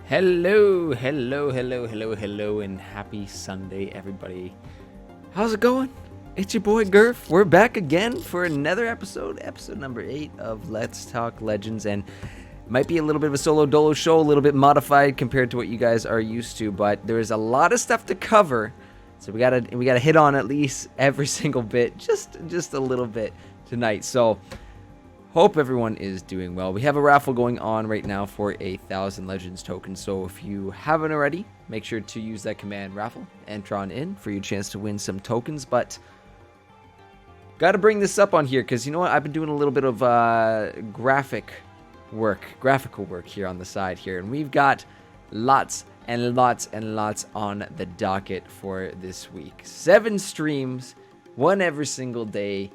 Hello, and happy Sunday, everybody. How's it going? It's your boy Gurf. We're back again for another episode number 8 of Let's Talk Legends, and it might be a little bit of a solo dolo show, a little bit modified compared to what you guys are used to, but there's a lot of stuff to cover, so we gotta hit on at least every single bit, just a little bit tonight. So hope everyone is doing well. We have a raffle going on right now for 1,000 Legends tokens. So if you haven't already, make sure to use that command raffle, enter on in for your chance to win some tokens. But got to bring this up on here because you know what? I've been doing a little bit of graphical work here on the side here. And we've got lots and lots on the docket for this week. 7 streams, one every single day.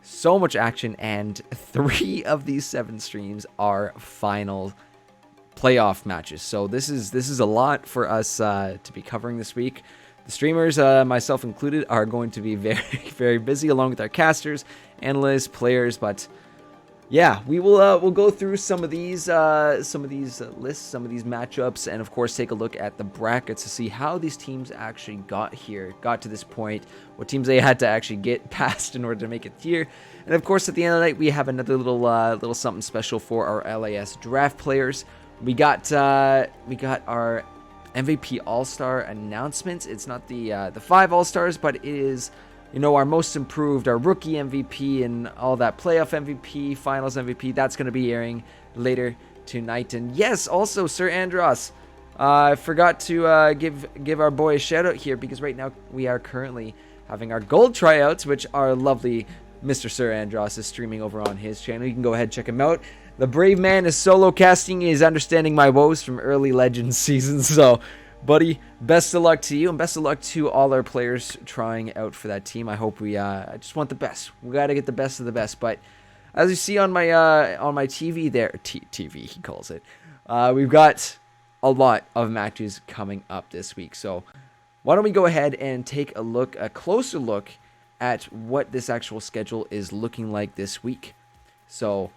So much action, and 3 of these 7 streams are final playoff matches. So this is a lot for us to be covering this week. The streamers, myself included, are going to be very busy, along with our casters, analysts, players. But yeah, we'll go through some of these lists, some of these matchups, and of course take a look at the brackets to see how these teams actually got to this point, what teams they had to actually get past in order to make it here. And of course, at the end of the night, we have another little something special for our LAS draft players. We got our MVP All-Star announcements. It's not the 5 All-Stars, but it is, you know, our most improved, our rookie MVP, and all that playoff MVP, finals MVP. That's going to be airing later tonight. And yes, also Sir Andros, I forgot to give our boy a shout out here, because right now we are currently having our gold tryouts, which our lovely Mr. Sir Andros is streaming over on his channel. You can go ahead and check him out. The brave man is solo casting. He is understanding my woes from early Legends seasons. So, buddy, best of luck to you, and best of luck to all our players trying out for that team. I hope I just want the best. We got to get the best of the best. But as you see on my TV there, TV he calls it, we've got a lot of matches coming up this week. So why don't we go ahead and take a closer look at what this actual schedule is looking like this week. So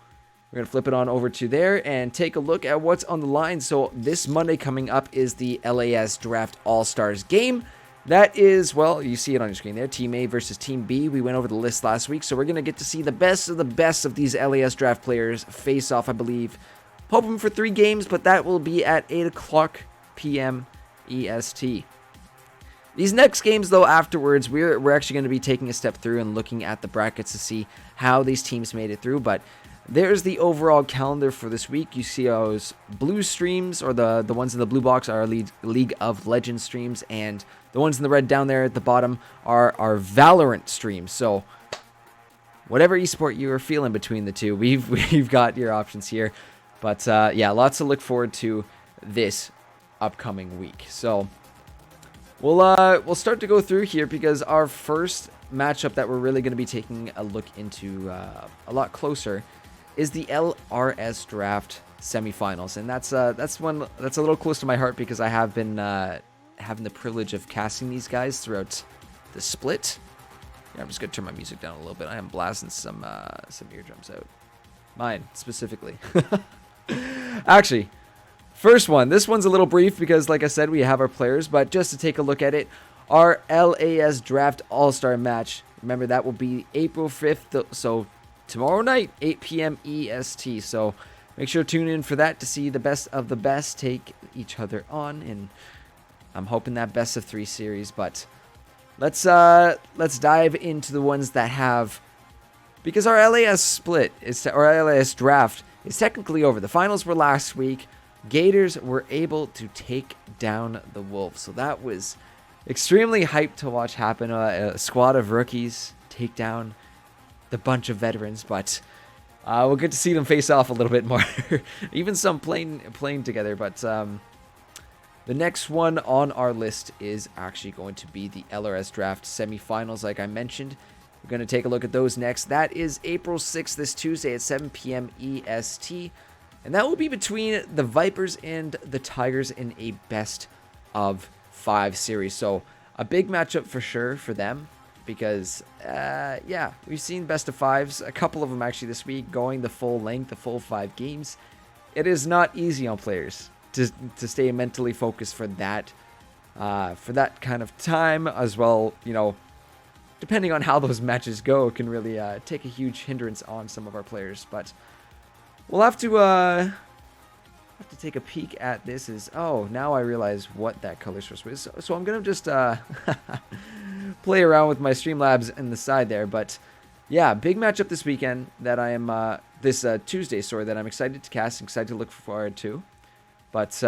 we're going to flip it on over to there and take a look at what's on the line. So this Monday coming up is the LAS Draft All-Stars game. That is, well, you see it on your screen there, Team A versus Team B. We went over the list last week, so we're going to get to see the best of these LAS draft players face off, I believe. Hoping for 3 games, but that will be at 8 o'clock p.m. EST. These next games, though, afterwards, we're actually going to be taking a step through and looking at the brackets to see how these teams made it through. But there's the overall calendar for this week. You see those blue streams, or the ones in the blue box, are our League of Legends streams, and the ones in the red down there at the bottom are our Valorant streams. So whatever esport you are feeling between the two, we've got your options here. But yeah, lots to look forward to this upcoming week. So we'll start to go through here, because our first matchup that we're really going to be taking a look into a lot closer is the LRS Draft semifinals, and that's one that's a little close to my heart, because I have been having the privilege of casting these guys throughout the split. Yeah, I'm just gonna turn my music down a little bit. I am blasting some eardrums out, mine specifically. Actually, first one. This one's a little brief because, like I said, we have our players, but just to take a look at it, our LAS Draft All-Star match. Remember, that will be April 5th, so tomorrow night, 8 p.m. EST. So make sure to tune in for that to see the best of the best take each other on, and I'm hoping that best of 3 series. But let's dive into the ones that have, because our LAS split or LAS draft is technically over. The finals were last week. Gators were able to take down the Wolves, so that was extremely hyped to watch happen. A squad of rookies take down the bunch of veterans, but we'll get to see them face off a little bit more. Even some playing together. But the next one on our list is actually going to be the LRS Draft semifinals, like I mentioned. We're going to take a look at those next. That is April 6th, this Tuesday at 7 p.m. EST. And that will be between the Vipers and the Tigers in a best of 5 series. So a big matchup for sure for them, because yeah, we've seen best of 5s, a couple of them actually this week, going the full length, the full 5 games. It is not easy on players. to stay mentally focused for that kind of time as well. Depending on how those matches go, it can really take a huge hindrance on some of our players. But we'll have to take a peek at this. Now I realize what that color source was. So I'm gonna just play around with my Streamlabs in the side there. But yeah, big matchup this weekend that I am this Tuesday, that I'm excited to cast and excited to look forward to. But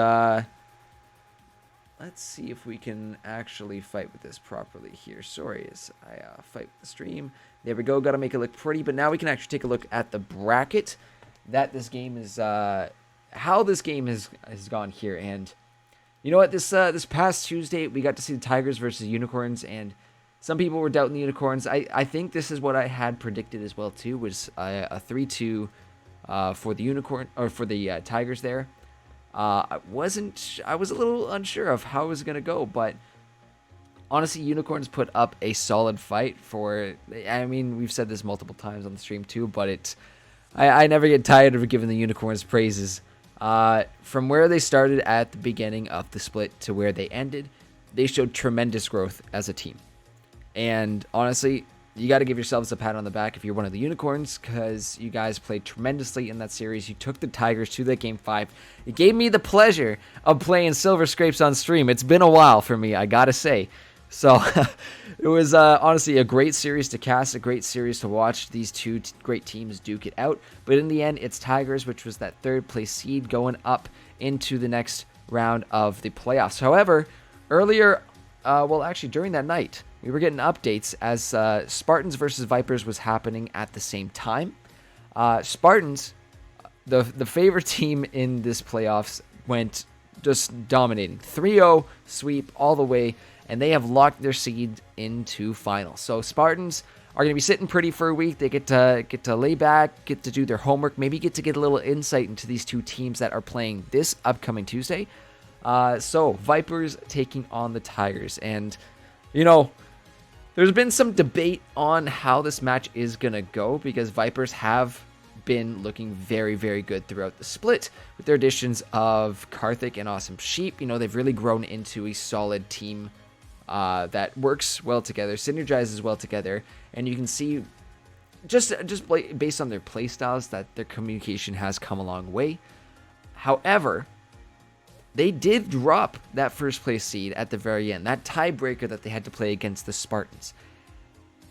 let's see if we can actually fight with this properly here. Sorry, as I fight with the stream. There we go. Got to make it look pretty. But now we can actually take a look at the bracket that this game is, how this game has gone here. And you know what? This past Tuesday, we got to see the Tigers versus Unicorns, and some people were doubting the Unicorns. I think this is what I had predicted as well too, was a 3-2 for the Unicorn, or for the Tigers there. I was a little unsure of how it was going to go, but honestly, Unicorns put up a solid fight we've said this multiple times on the stream too, but I never get tired of giving the Unicorns praises. From where they started at the beginning of the split to where they ended, they showed tremendous growth as a team. And honestly, you got to give yourselves a pat on the back if you're one of the Unicorns, because you guys played tremendously in that series. You took the Tigers to that Game 5. It gave me the pleasure of playing Silver Scrapes on stream. It's been a while for me, I got to say. So it was honestly a great series to cast, a great series to watch these two great teams duke it out. But in the end, it's Tigers, which was that third place seed, going up into the next round of the playoffs. However, earlier, during that night, we were getting updates as Spartans versus Vipers was happening at the same time. Spartans, the favorite team in this playoffs, went just dominating. 3-0 sweep all the way, and they have locked their seed into finals. So Spartans are going to be sitting pretty for a week. They get to lay back, get to do their homework, maybe get a little insight into these two teams that are playing this upcoming Tuesday. So Vipers taking on the Tigers, and there's been some debate on how this match is going to go, because Vipers have been looking very, very good throughout the split with their additions of Karthik and Awesome Sheep. They've really grown into a solid team that works well together, synergizes well together, and you can see just based on their play styles that their communication has come a long way. However, they did drop that first place seed at the very end, that tiebreaker that they had to play against the Spartans.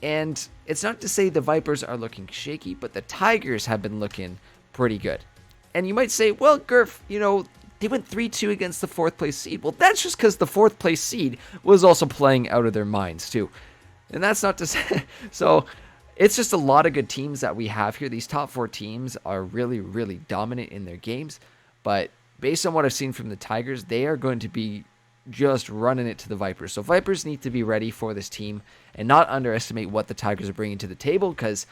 And it's not to say the Vipers are looking shaky, but the Tigers have been looking pretty good. And you might say, well, Gurf, they went 3-2 against the fourth place seed. Well, that's just because the fourth place seed was also playing out of their minds too. And that's not to say, so it's just a lot of good teams that we have here. These top four teams are really, really dominant in their games, but based on what I've seen from the Tigers, they are going to be just running it to the Vipers. So Vipers need to be ready for this team and not underestimate what the Tigers are bringing to the table, because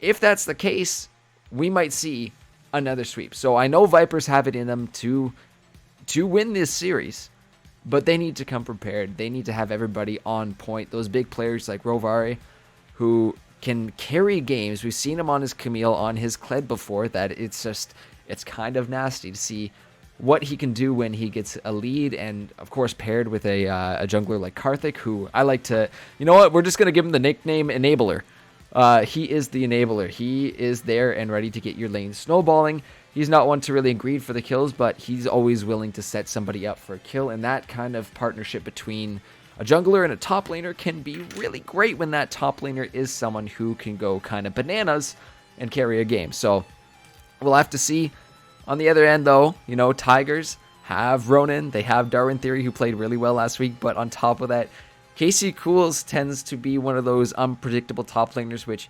if that's the case, we might see another sweep. So I know Vipers have it in them to win this series, but they need to come prepared. They need to have everybody on point. Those big players like Rovare, who can carry games. We've seen him on his Camille, on his Kled before, that it's kind of nasty to see what he can do when he gets a lead, and of course paired with a jungler like Karthik, who I like to, we're just going to give him the nickname Enabler. He is the enabler. He is there and ready to get your lane snowballing. He's not one to really greed for the kills, but he's always willing to set somebody up for a kill, and that kind of partnership between a jungler and a top laner can be really great when that top laner is someone who can go kind of bananas and carry a game. So we'll have to see. On the other end, though, Tigers have Ronin. They have Darwin Theory, who played really well last week. But on top of that, KC Cools tends to be one of those unpredictable top laners, which,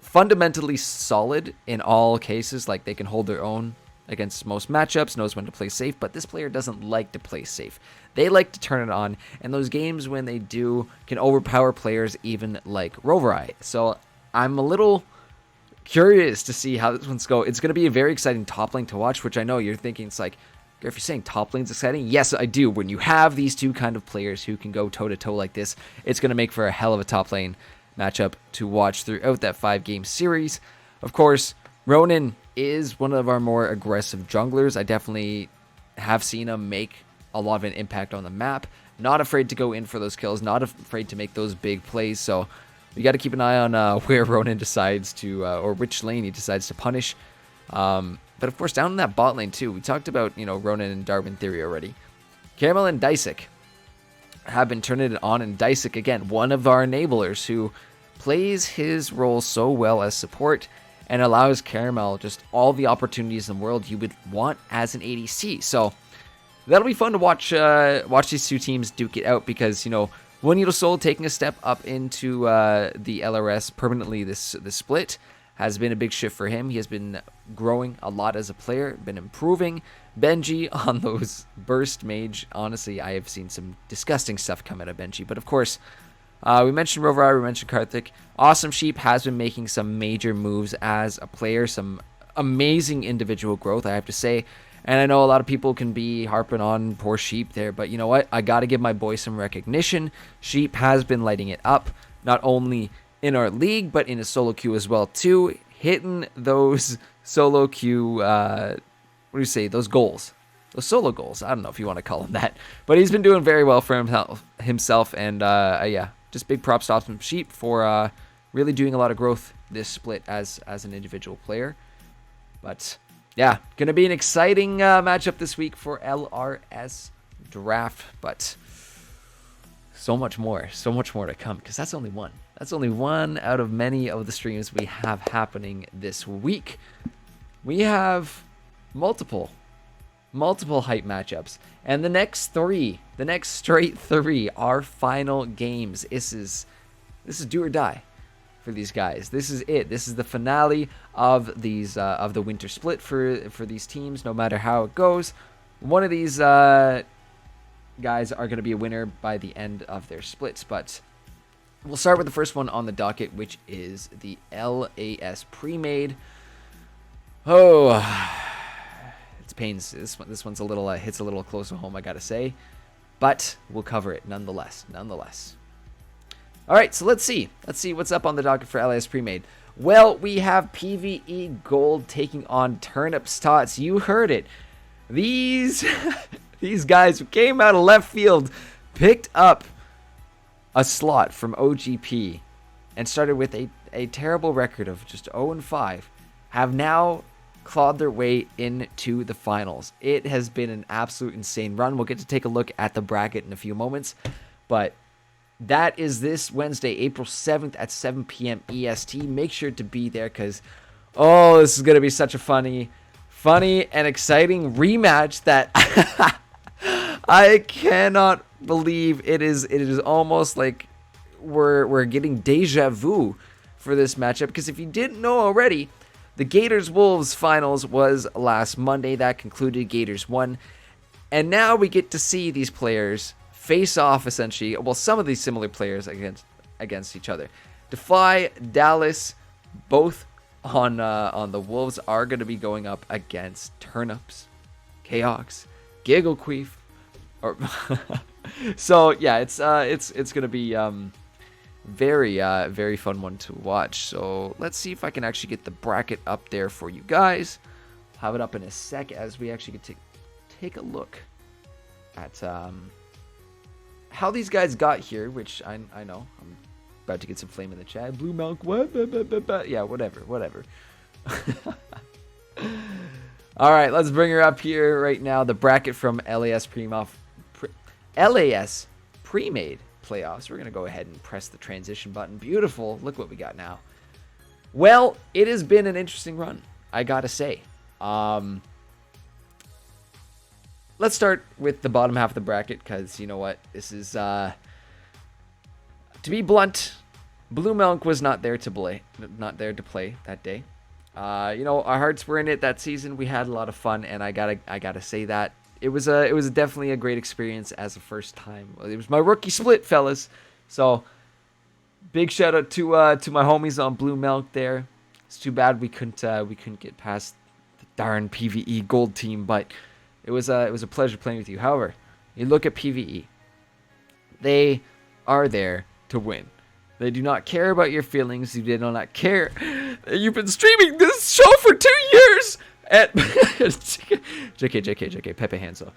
fundamentally solid in all cases. Like, they can hold their own against most matchups, knows when to play safe. But this player doesn't like to play safe. They like to turn it on. And those games, when they do, can overpower players even like Rovere. So I'm a little curious to see how this one's go. It's going to be a very exciting top lane to watch, which I know you're thinking, it's like, if you're saying top lane's exciting, yes, I do. When you have these two kind of players who can go toe-to-toe like this, it's going to make for a hell of a top lane matchup to watch throughout that 5-game series. Of course, Ronin is one of our more aggressive junglers. I definitely have seen him make a lot of an impact on the map. Not afraid to go in for those kills, not afraid to make those big plays. So we got to keep an eye on where Ronan decides to, or which lane he decides to punish. But of course, down in that bot lane too, we talked about, Ronan and Darwin Theory already. Caramel and Dysik have been turning it on, and Dysik, again, one of our enablers who plays his role so well as support and allows Caramel just all the opportunities in the world you would want as an ADC. So that'll be fun to watch these two teams duke it out, because, One Needle Soul taking a step up into the LRS permanently this split has been a big shift for him. He has been growing a lot as a player, been improving. Benji on those burst mage, honestly, I have seen some disgusting stuff come out of Benji. But of course, we mentioned Rover, we mentioned Karthik. Awesome Sheep has been making some major moves as a player, some amazing individual growth, I have to say. And I know a lot of people can be harping on poor Sheep there, but you know what? I got to give my boy some recognition. Sheep has been lighting it up, not only in our league, but in a solo queue as well, too. Hitting those solo queue, those goals. Those solo goals. I don't know if you want to call them that. But he's been doing very well for himself. And, yeah, just big props to Awesome Sheep for really doing a lot of growth this split as an individual player. But yeah, going to be an exciting matchup this week for LRS draft, but so much more to come, because that's only one. That's only one out of many of the streams we have happening this week. We have multiple hype matchups, and the next straight three are final games. This is do or die for these guys. This is it. This is the finale of these of the winter split for these teams. No matter how it goes, one of these guys are going to be a winner by the end of their splits. But we'll start with the first one on the docket, which is the LAS pre-made. Oh, it's pains. This one's a little hits a little close to home, I gotta say, but we'll cover it nonetheless. All right, so let's see what's up on the docket for LAS pre-made. Well, we have PvE Gold taking on Turnips Tots. You heard it. These guys who came out of left field picked up a slot from OGP and started with a terrible record of just 0-5, have now clawed their way into the finals. It has been an absolute insane run. We'll get to take a look at the bracket in a few moments, but that is this Wednesday, April 7th at 7 p.m. EST. Make sure to be there, because, this is going to be such a funny and exciting rematch that I cannot believe it is almost like we're getting deja vu for this matchup, because if you didn't know already, the Gators-Wolves finals was last Monday. That concluded. Gators won. And now we get to see these players face off, essentially. Well, some of these similar players against each other. Defy, Dallas, both on the Wolves are going to be going up against Turnips, Chaox, Gigglequeef. So yeah, it's going to be very fun one to watch. So let's see if I can actually get the bracket up there for you guys. I'll have it up in a sec as we actually get to take a look at how these guys got here, which I know I'm about to get some flame in the chat. Blue Milk, what? Yeah, whatever. All right, let's bring her up here right now. The bracket from LAS pre-made playoffs. We're gonna go ahead and press the transition button. Beautiful. Look what we got now. Well, it has been an interesting run, I gotta say. Let's start with the bottom half of the bracket, because you know what? This is, to be blunt, Blue Milk was not there to play that day. Our hearts were in it that season. We had a lot of fun, and I gotta say that it was definitely a great experience as a first time. It was my rookie split, fellas. So big shout out to my homies on Blue Milk there. It's too bad we couldn't get past the darn PvE Gold team, but it was a pleasure playing with you. However, you look at PvE. They are there to win. They do not care about your feelings. They do not care that you've been streaming this show for 2 years And JK, Pepe Hansel.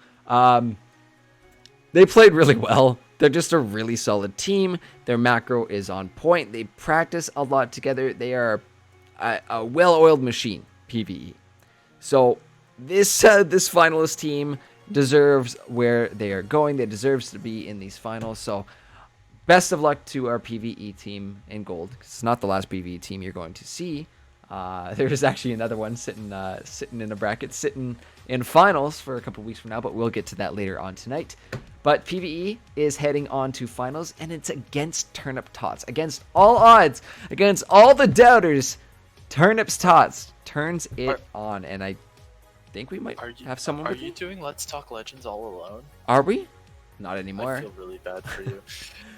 They played really well. They're just a really solid team. Their macro is on point. They practice a lot together. They are a well-oiled machine, PvE. So this finalist team deserves where they are going. They deserves to be in these finals. So best of luck to our PvE team in gold. It's not the last PvE team you're going to see. There's actually another one sitting in a bracket, sitting in finals for a couple weeks from now, but we'll get to that later on tonight. But PvE is heading on to finals, and it's against Turnip Tots. Against all odds, against all the doubters, Turnips Tots turns it on, and I think we might have someone. Are you doing Let's Talk Legends all alone? Are we? Not anymore. I feel really bad for you.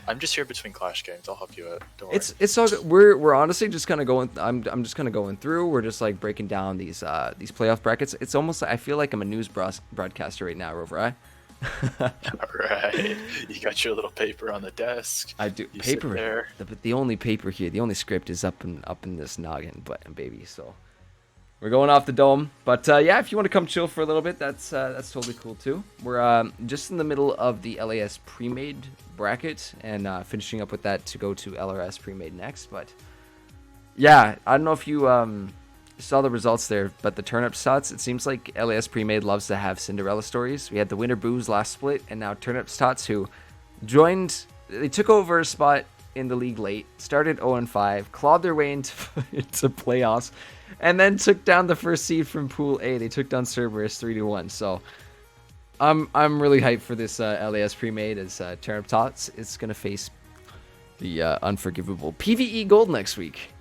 I'm just here between Clash games. I'll help you out. Don't worry. It's all good. We're honestly just kind of going. I'm just kind of going through. We're just like breaking down these playoff brackets. It's almost like I feel like I'm a news broadcaster right now, Rover. All right. You got your little paper on the desk. I do. You paper. sit there. The only paper here, the only script is up in this noggin, baby. So we're going off the dome. But yeah, if you want to come chill for a little bit, that's totally cool too. We're just in the middle of the LAS pre-made bracket and finishing up with that to go to LRS pre-made next. But yeah, I don't know if you saw the results there, but the Turnip Tots, it seems like LAS pre-made loves to have Cinderella stories. We had the winner Booze last split, and now Turnip Tots, who joined, they took over a spot in the league late, started 0-5, clawed their way into playoffs, and then took down the first seed from Pool A. They took down Cerberus 3-1. So I'm really hyped for this LAS pre-made as Turnip Tots is gonna face the unforgivable PvE Gold next week.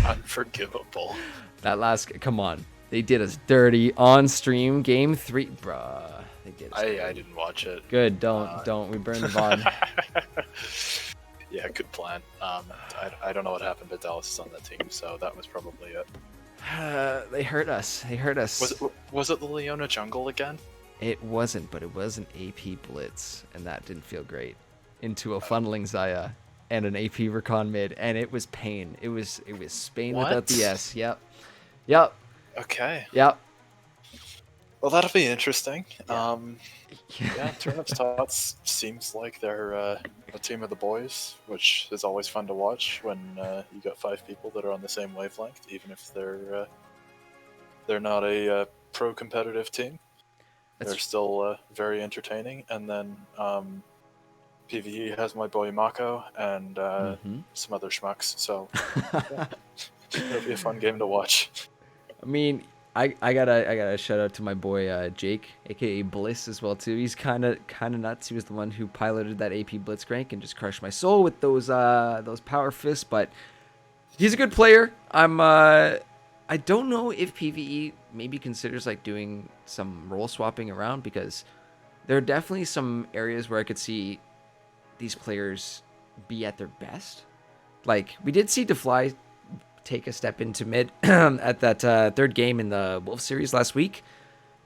Unforgivable. That last, come on, they did us dirty on stream. Game 3, bruh. They did us dirty. I didn't watch it. Good, don't. We burned the VOD. Yeah, good plan. I don't know what happened, but Dallas is on that team, so that was probably it. They hurt us. Was it the Leona jungle again? It wasn't, but it was an AP blitz, and that didn't feel great. Into a funneling Zaya and an AP recon mid, and it was pain. It was Spain without the S. Yep. Okay. Yep. Well, that'll be interesting. Yeah. Yeah, Turnips Tots seems like they're a team of the boys, which is always fun to watch when you got 5 people that are on the same wavelength, even if they're not a pro-competitive team. They're still very entertaining. And then PvE has my boy Mako and some other schmucks, so yeah. It'll be a fun game to watch. I mean, I gotta shout out to my boy Jake, aka Bliss, as well too. He's kind of nuts. He was the one who piloted that AP Blitzcrank and just crushed my soul with those power fists. But he's a good player. I don't know if PvE maybe considers like doing some role swapping around, because there are definitely some areas where I could see these players be at their best. Like we did see DeFly take a step into mid at that third game in the Wolf series last week,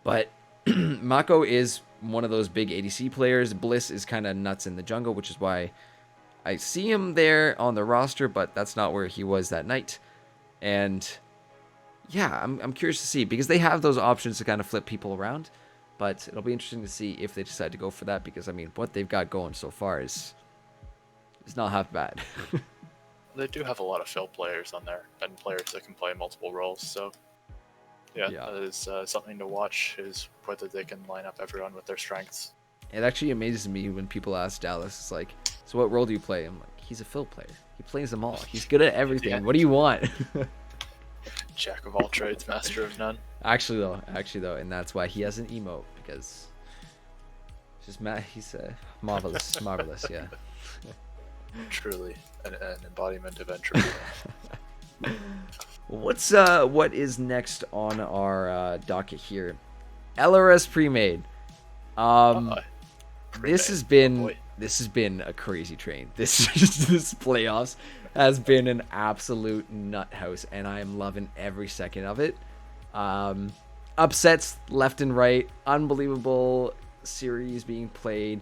but Mako is one of those big ADC players. Bliss is kind of nuts in the jungle, which is why I see him there on the roster, but that's not where he was that night. And yeah, I'm curious to see, because they have those options to kind of flip people around, but it'll be interesting to see if they decide to go for that, because I mean, what they've got going so far is not half bad. They do have a lot of fill players on there, and players that can play multiple roles, so yeah. That is something to watch, is whether they can line up everyone with their strengths. It actually amazes me when people ask Dallas, it's like, so what role do you play? I'm like, he's a fill player. He plays them all. He's good at everything. Yeah. What do you want? Jack of all trades, master of none. Actually though, and that's why he has an emote, because just he's marvelous, yeah. Truly an embodiment of entropy. What is next on our docket here? LRS pre-made. This has been a crazy train. This playoffs has been an absolute nut house, and I am loving every second of it. Upsets left and right, unbelievable series being played.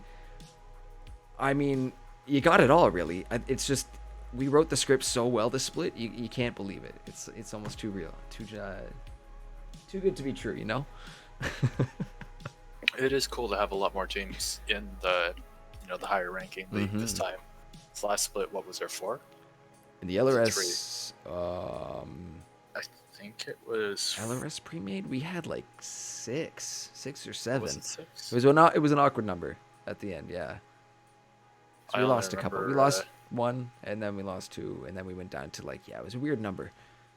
I mean, you got it all, really. It's just, we wrote the script so well this split, you can't believe it. It's almost too real, Too good to be true, you know? It is cool to have a lot more teams in the, the higher ranking league this time. This last split, what was there, 4? In the LRS, I think it was LRS pre-made, we had like 6 or 7. Was it 6? It was an awkward number at the end, yeah. So we only lost a couple. We remember, lost 1, and then we lost 2, and then we went down to it was a weird number,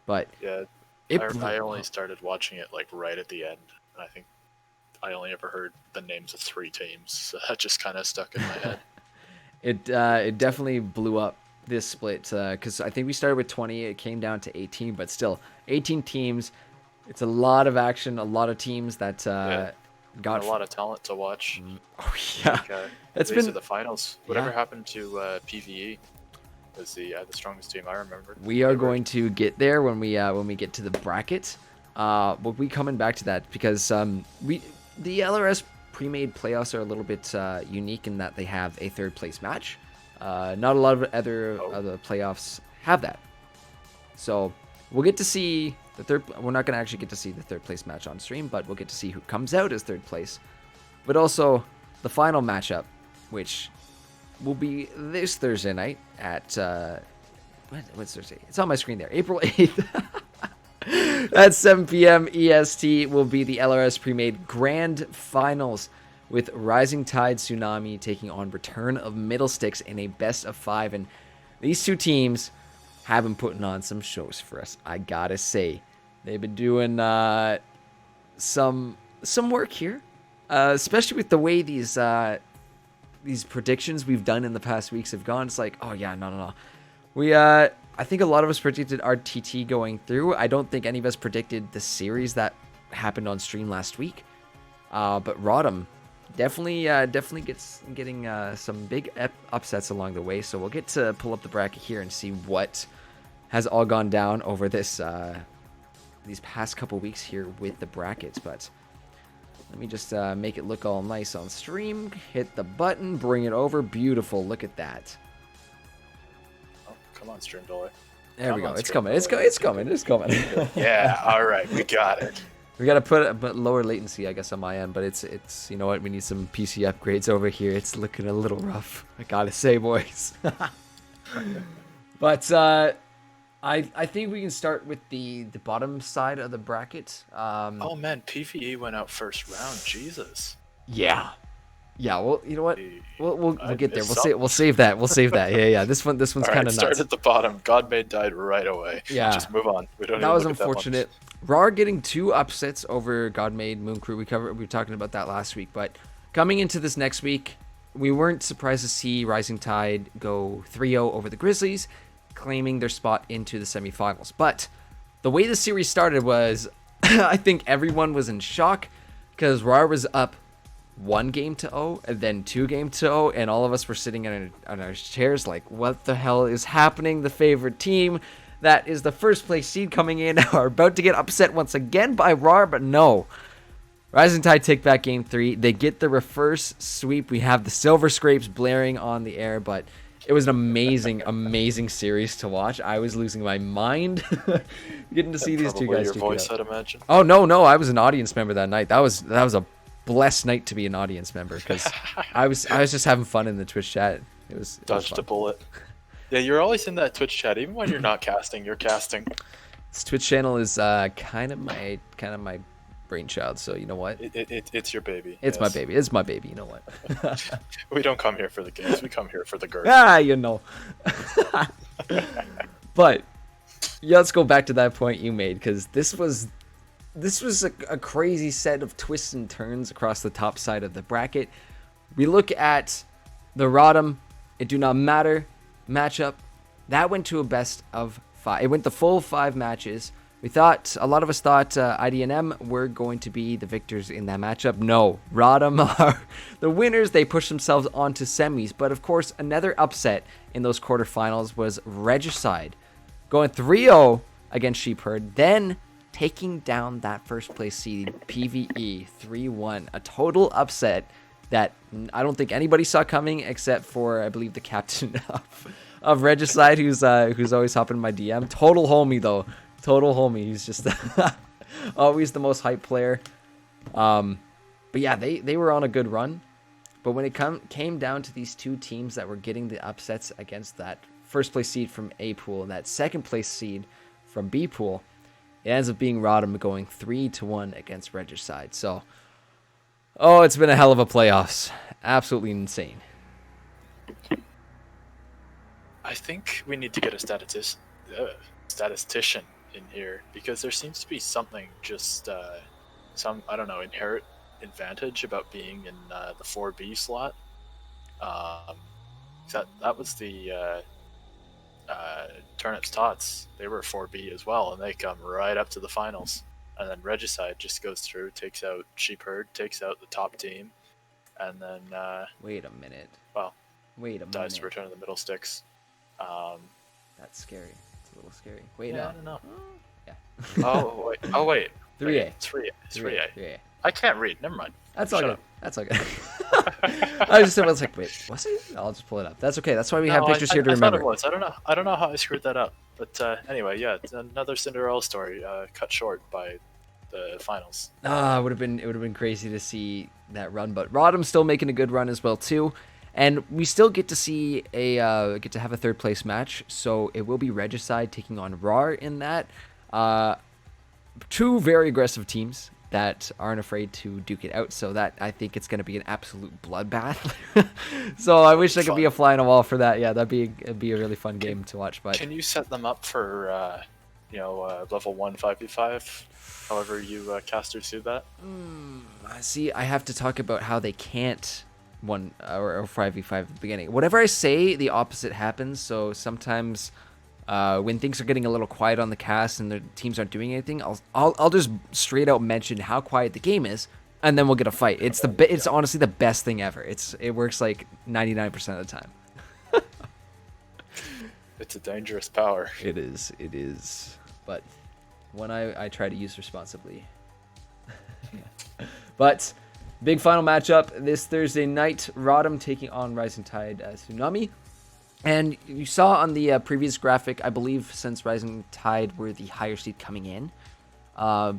but Yeah, I only started watching it like right at the end, and I think I only ever heard the names of 3 teams. So that just kind of stuck in my head. It definitely blew up this split because I think we started with 20. It came down to 18, but still 18 teams. It's a lot of action, a lot of teams that got a lot of talent to watch. Oh yeah, it's been the finals. Whatever happened to PVE was the strongest team I remember. We are going to get there when we get to the bracket. We'll be coming back to that because the LRS pre-made playoffs are a little bit unique in that they have a third place match. Not a lot of other playoffs have that. So we'll get to see the third. We're not going to actually get to see the third place match on stream, but we'll get to see who comes out as third place. But also the final matchup, which will be this Thursday night at what's Thursday? It's on my screen there. April 8th at 7 p.m. EST will be the LRS pre-made grand finals with Rising Tide Tsunami taking on Return of Middlesticks in a best of 5. And these two teams have been putting on some shows for us, I gotta say. They've been doing some work here, especially with the way these predictions we've done in the past weeks have gone. It's like, oh yeah, no. I think a lot of us predicted RTT going through. I don't think any of us predicted the series that happened on stream last week. But Rodham definitely getting some big upsets along the way. So we'll get to pull up the bracket here and see what has all gone down over these past couple weeks here with the brackets. But let me just make it look all nice on stream. Hit the button, bring it over. Beautiful. Look at that. Oh, come on, stream delay. There we go. It's coming. It's coming. Yeah. All right. We got it. We got to put a lower latency, I guess, on my end. But it's you know what? We need some PC upgrades over here. It's looking a little rough, I gotta say, boys. But I think we can start with the bottom side of the bracket. Oh man, PVE went out first round. Jesus. Yeah. Well, you know what? We'll get there. We'll save that. Yeah. This one's kind of nuts. Start at the bottom. Godmade died right away. Yeah. Just move on. We don't. That was unfortunate. RAR getting 2 upsets over Godmade Moon Crew. We were talking about that last week, but coming into this next week, we weren't surprised to see Rising Tide go 3-0 over the Grizzlies, claiming their spot into the semifinals. But the way the series started was, I think everyone was in shock because RAR was up 1-0 and then 2-0, and all of us were sitting on our chairs like, what the hell is happening? The favorite team that is the first place seed coming in are about to get upset once again by RAR, but no. Rising Tide take back game 3. They get the reverse sweep. We have the silver scrapes blaring on the air, but it was an amazing series to watch. I was losing my mind getting to see these two guys. Your voice, I'd imagine. Oh no, I was an audience member that night. That was a blessed night to be an audience member because I was just having fun in the Twitch chat. It was dodged a bullet. Yeah, you're always in that Twitch chat, even when you're not casting. You're casting. This Twitch channel is kind of my brainchild. So you know what? It's your baby. It's my baby. It's my baby. You know what? We don't come here for the games. We come here for the girls. You know. But yeah, let's go back to that point you made because this was a crazy set of twists and turns across the top side of the bracket. We look at the Rodham, It Do Not Matter matchup. That went to a best of 5. It went the full 5 matches. A lot of us thought IDNM were going to be the victors in that matchup. No, Rodham are the winners. They pushed themselves onto semis. But of course, another upset in those quarterfinals was Regicide going 3-0 against Sheepherd, then taking down that first place seed PVE 3-1. A total upset that I don't think anybody saw coming except for, I believe, the captain of Regicide, who's always hopping in my DM. Total homie though. Total homie. He's just Always the most hype player. But yeah, they were on a good run. But when it came down to these two teams that were getting the upsets against that first place seed from A pool and that second place seed from B pool, it ends up being Rodham going 3-1 against Regicide. So, it's been a hell of a playoffs. Absolutely insane. I think we need to get a statistician in here, because there seems to be something just some, I don't know, inherent advantage about being in the 4B slot. That was the Turnips Tots. They were 4B as well, and they come right up to the finals. And then Regicide just goes through, takes out Sheep Herd, takes out the top team, and then Wait a minute. Well, Wait a dies to minute. Return of the Middle Sticks. That's scary. It's a little scary. Wait, Yeah, no. I don't know. Yeah. Oh wait. 3A. 3A. 3A. I can't read. Never mind. That's all Shut good. up. That's all good. I was like, wait, was it? I'll just pull it up. That's okay. That's why we have pictures here to remember. I thought it was. I don't know how I screwed that up. But anyway, yeah, it's another Cinderella story cut short by the finals. It would have been crazy to see that run, but Rodham's still making a good run as well too. And we still get to see get to have a third place match. So it will be Regicide taking on RAR in that. Two very aggressive teams that aren't afraid to duke it out. So that, I think it's going to be an absolute bloodbath. So I wish I could be a fly on a wall for that. Yeah, it'd be a really fun game to watch. But can you set them up for level 1 5v5? However you casters do that. See, I have to talk about how they can't 1 or 5v5 at the beginning. Whatever I say, the opposite happens. So sometimes when things are getting a little quiet on the cast and the teams aren't doing anything, I'll just straight out mention how quiet the game is, and then we'll get a fight. It's honestly the best thing ever. It works like 99% of the time. It's a dangerous power. It is. But one I try to use responsibly. But big final matchup this Thursday night. Rodham taking on Rising Tide Tsunami. And you saw on the previous graphic, I believe, since Rising Tide were the higher seed coming in,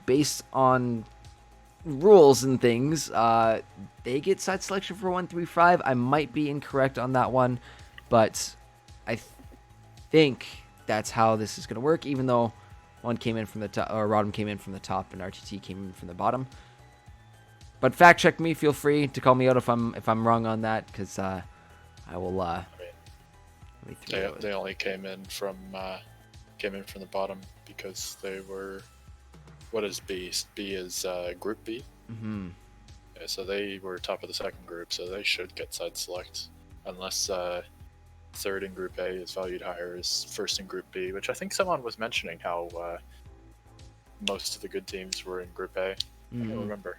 based on rules and things, they get side selection for 1-3-5. I might be incorrect on that one, but I think that's how this is going to work, even though one came in from the top, or Rodham came in from the top and RTT came in from the bottom. But fact check me. Feel free to call me out if I'm wrong on that, because I will. They only came in from the bottom because they were. What is B? B is Group B. Mm-hmm. Yeah, so they were top of the second group, so they should get side select, unless third in Group A is valued higher as first in Group B, which I think someone was mentioning how most of the good teams were in Group A. I don't remember.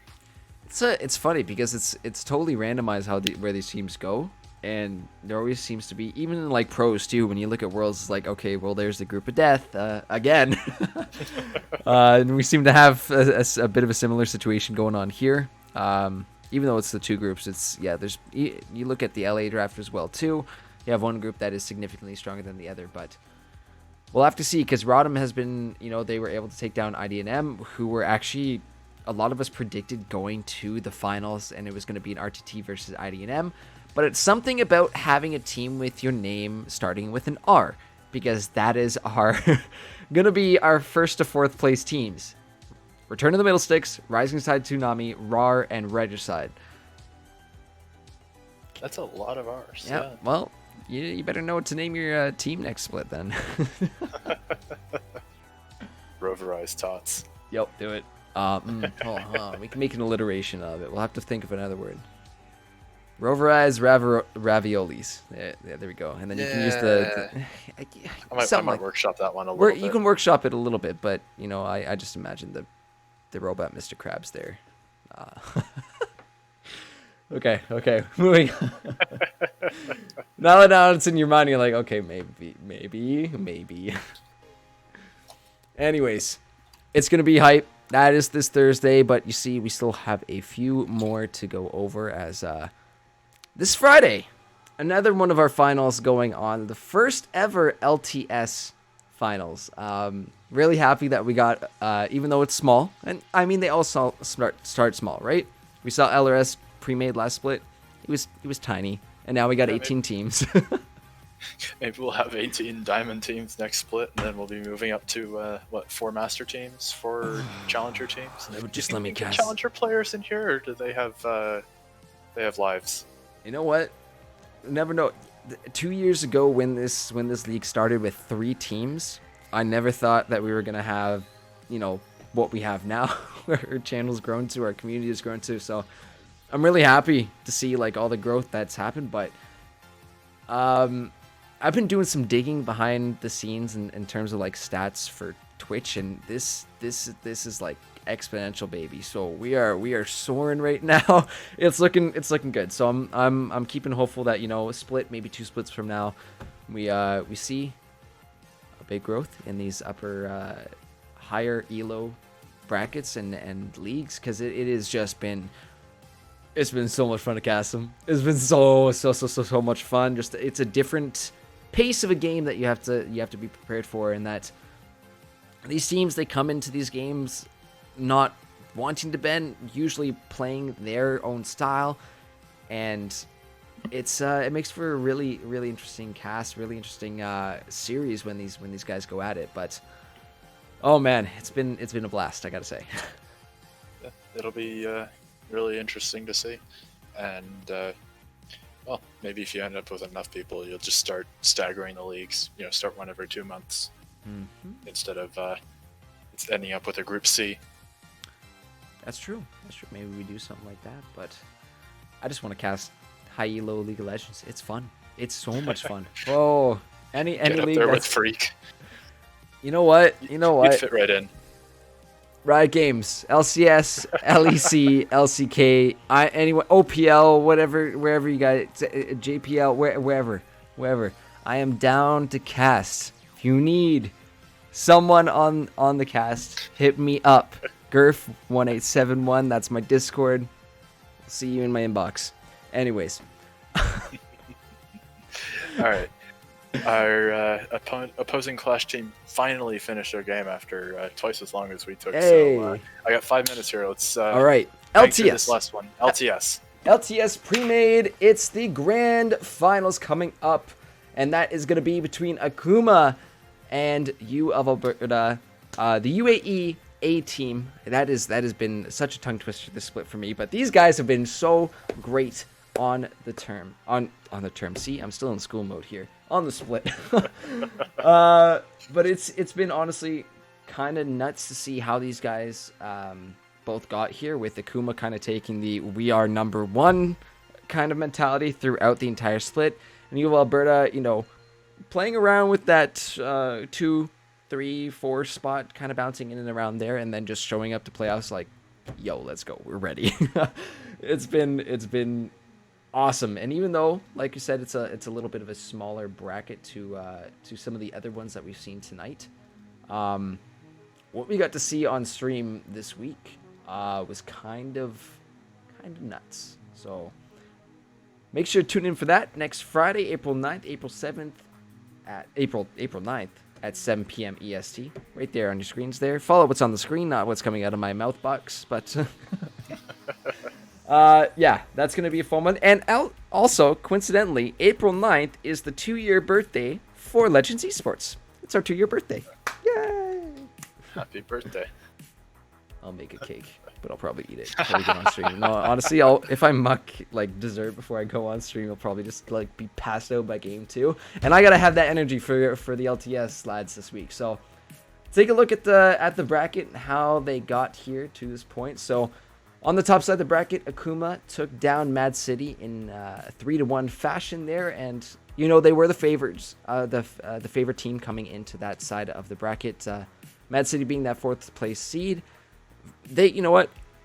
It's funny because it's totally randomized where these teams go. And there always seems to be, even in like pros too, when you look at worlds, it's like, okay, well, there's the group of death again. And we seem to have a bit of a similar situation going on here. Even though it's the two groups, you look at the LA draft as well too. You have one group that is significantly stronger than the other, but we'll have to see, because Rodham has been, they were able to take down IDNM, who were actually, a lot of us predicted going to the finals, and it was going to be an RTT versus IDNM. But it's something about having a team with your name starting with an R, because that is going to be our first to fourth place teams. Return of the Middle Sticks, Rising Tide Tsunami, RAR, and Regicide. That's a lot of R's. Yeah. Well, you better know what to name your team next split then. Roverized Tots. Yep, do it. We can make an alliteration of it. We'll have to think of another word. Roverized raviolis. There we go. And then you can use I might workshop that one a little bit. You can workshop it a little bit, but I just imagine the robot Mr. Krabs there. Okay, moving on. Now it's in your mind. You're like, okay, maybe. Anyways, it's gonna be hype. That is this Thursday, but you see, we still have a few more to go over as this Friday, another one of our finals going on. The first ever LTS finals. Really happy that we got, even though it's small, and I mean they all start small, right? We saw LRS pre-made last split. It was tiny, and now we got 18 teams. Maybe we'll have 18 diamond teams next split, and then we'll be moving up to 4 master teams, 4 challenger teams. Just let me guess. Challenger players in here, or do they have lives? You know what? Never know. 2 years ago, when this league started with 3 teams, I never thought that we were gonna have, what we have now. Where our channel's grown to, our community has grown to. So I'm really happy to see like all the growth that's happened. But I've been doing some digging behind the scenes in terms of like stats for Twitch, and this is like exponential, baby. So we are soaring right now. It's looking good. So I'm keeping hopeful that a split, maybe 2 splits from now, we see a big growth in these upper higher elo brackets and leagues, because it has just been. It's been so much fun to cast them. It's been so much fun. Just it's a different pace of a game that you have to be prepared for, and that these teams, they come into these games not wanting to bend, usually playing their own style, and it makes for a really interesting cast, really interesting series when these guys go at it. But oh man, it's been a blast, I gotta say. Yeah, it'll be really interesting to see, and well, maybe if you end up with enough people, you'll just start staggering the leagues. Start one every 2 months, instead of ending up with a Group C. That's true. Maybe we do something like that. But I just want to cast high elo League of Legends. It's fun. It's so much fun. Oh, any Get up league there that's... with Freak. You know what? You'd fit right in. Riot Games, LCS, LEC, LCK, anyone, OPL, whatever, wherever you got it, JPL, wherever. I am down to cast. If you need someone on the cast, hit me up. Gurf1871, that's my Discord. See you in my inbox. Anyways. All right. Our opposing Clash team finally finished their game after twice as long as we took. Hey. So I got 5 minutes here. Let's all right. LTS. This last one. LTS pre-made. It's the grand finals coming up, and that is going to be between Akuma and U of Alberta, the UAE A team. That has been such a tongue twister, this split for me, but these guys have been so great on the term. See, I'm still in school mode here. On the split. But it's been honestly kind of nuts to see how these guys both got here, with Akuma kind of taking the we are number one kind of mentality throughout the entire split, and U of Alberta, playing around with that 2, 3, 4 spot, kind of bouncing in and around there, and then just showing up to playoffs like, yo, let's go, we're ready. It's been awesome. And even though, like you said, it's a little bit of a smaller bracket to some of the other ones that we've seen tonight, what we got to see on stream this week was kind of nuts. So make sure to tune in for that next Friday, April 9th, April 7th, at April 9th at 7 p.m. EST, right there on your screens there. Follow what's on the screen, not what's coming out of my mouth box, but yeah, that's going to be a fun one. And also, coincidentally, April 9th is the 2-year birthday for Legends Esports. It's our 2-year birthday. Yay! Happy birthday. I'll make a cake, but I'll probably eat it before we go on stream. No, honestly, if I muck like dessert before I go on stream, I'll probably just like be passed out by game 2. And I gotta have that energy for the LTS lads this week. So take a look at the bracket and how they got here to this point. So on the top side of the bracket, Akuma took down Mad City in 3-1 fashion there, and they were the favorites, the favorite team coming into that side of the bracket. Mad City being that 4th place seed. They,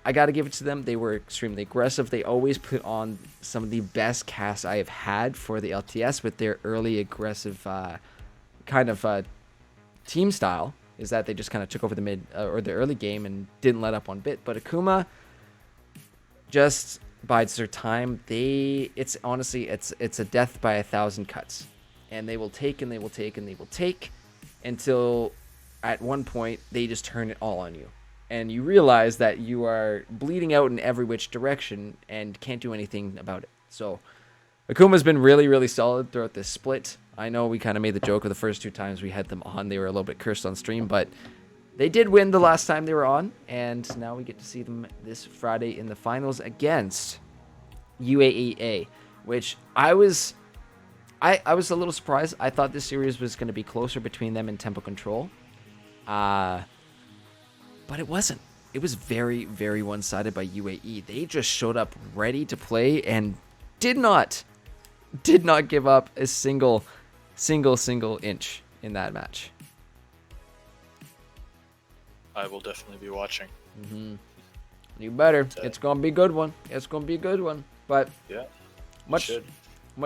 I got to give it to them. They were extremely aggressive. They always put on some of the best casts I have had for the LTS with their early aggressive kind of team style. Is that they just kind of took over the mid or the early game and didn't let up one bit. But Akuma just bides their time. It's honestly a death by 1,000 cuts, and they will take and they will take and they will take until at one point they just turn it all on you. And you realize that you are bleeding out in every which direction and can't do anything about it. So Akuma's been really, really solid throughout this split. I know we kind of made the joke of the first 2 times we had them on. They were a little bit cursed on stream, but they did win the last time they were on. And now we get to see them this Friday in the finals against UAEA, which I was a little surprised. I thought this series was going to be closer between them and Tempo Control. But it wasn't. It was very, very one-sided by UAE. They just showed up ready to play and did not give up a single inch in that match. I will definitely be watching. You better. It's going to be a good one. But yeah, much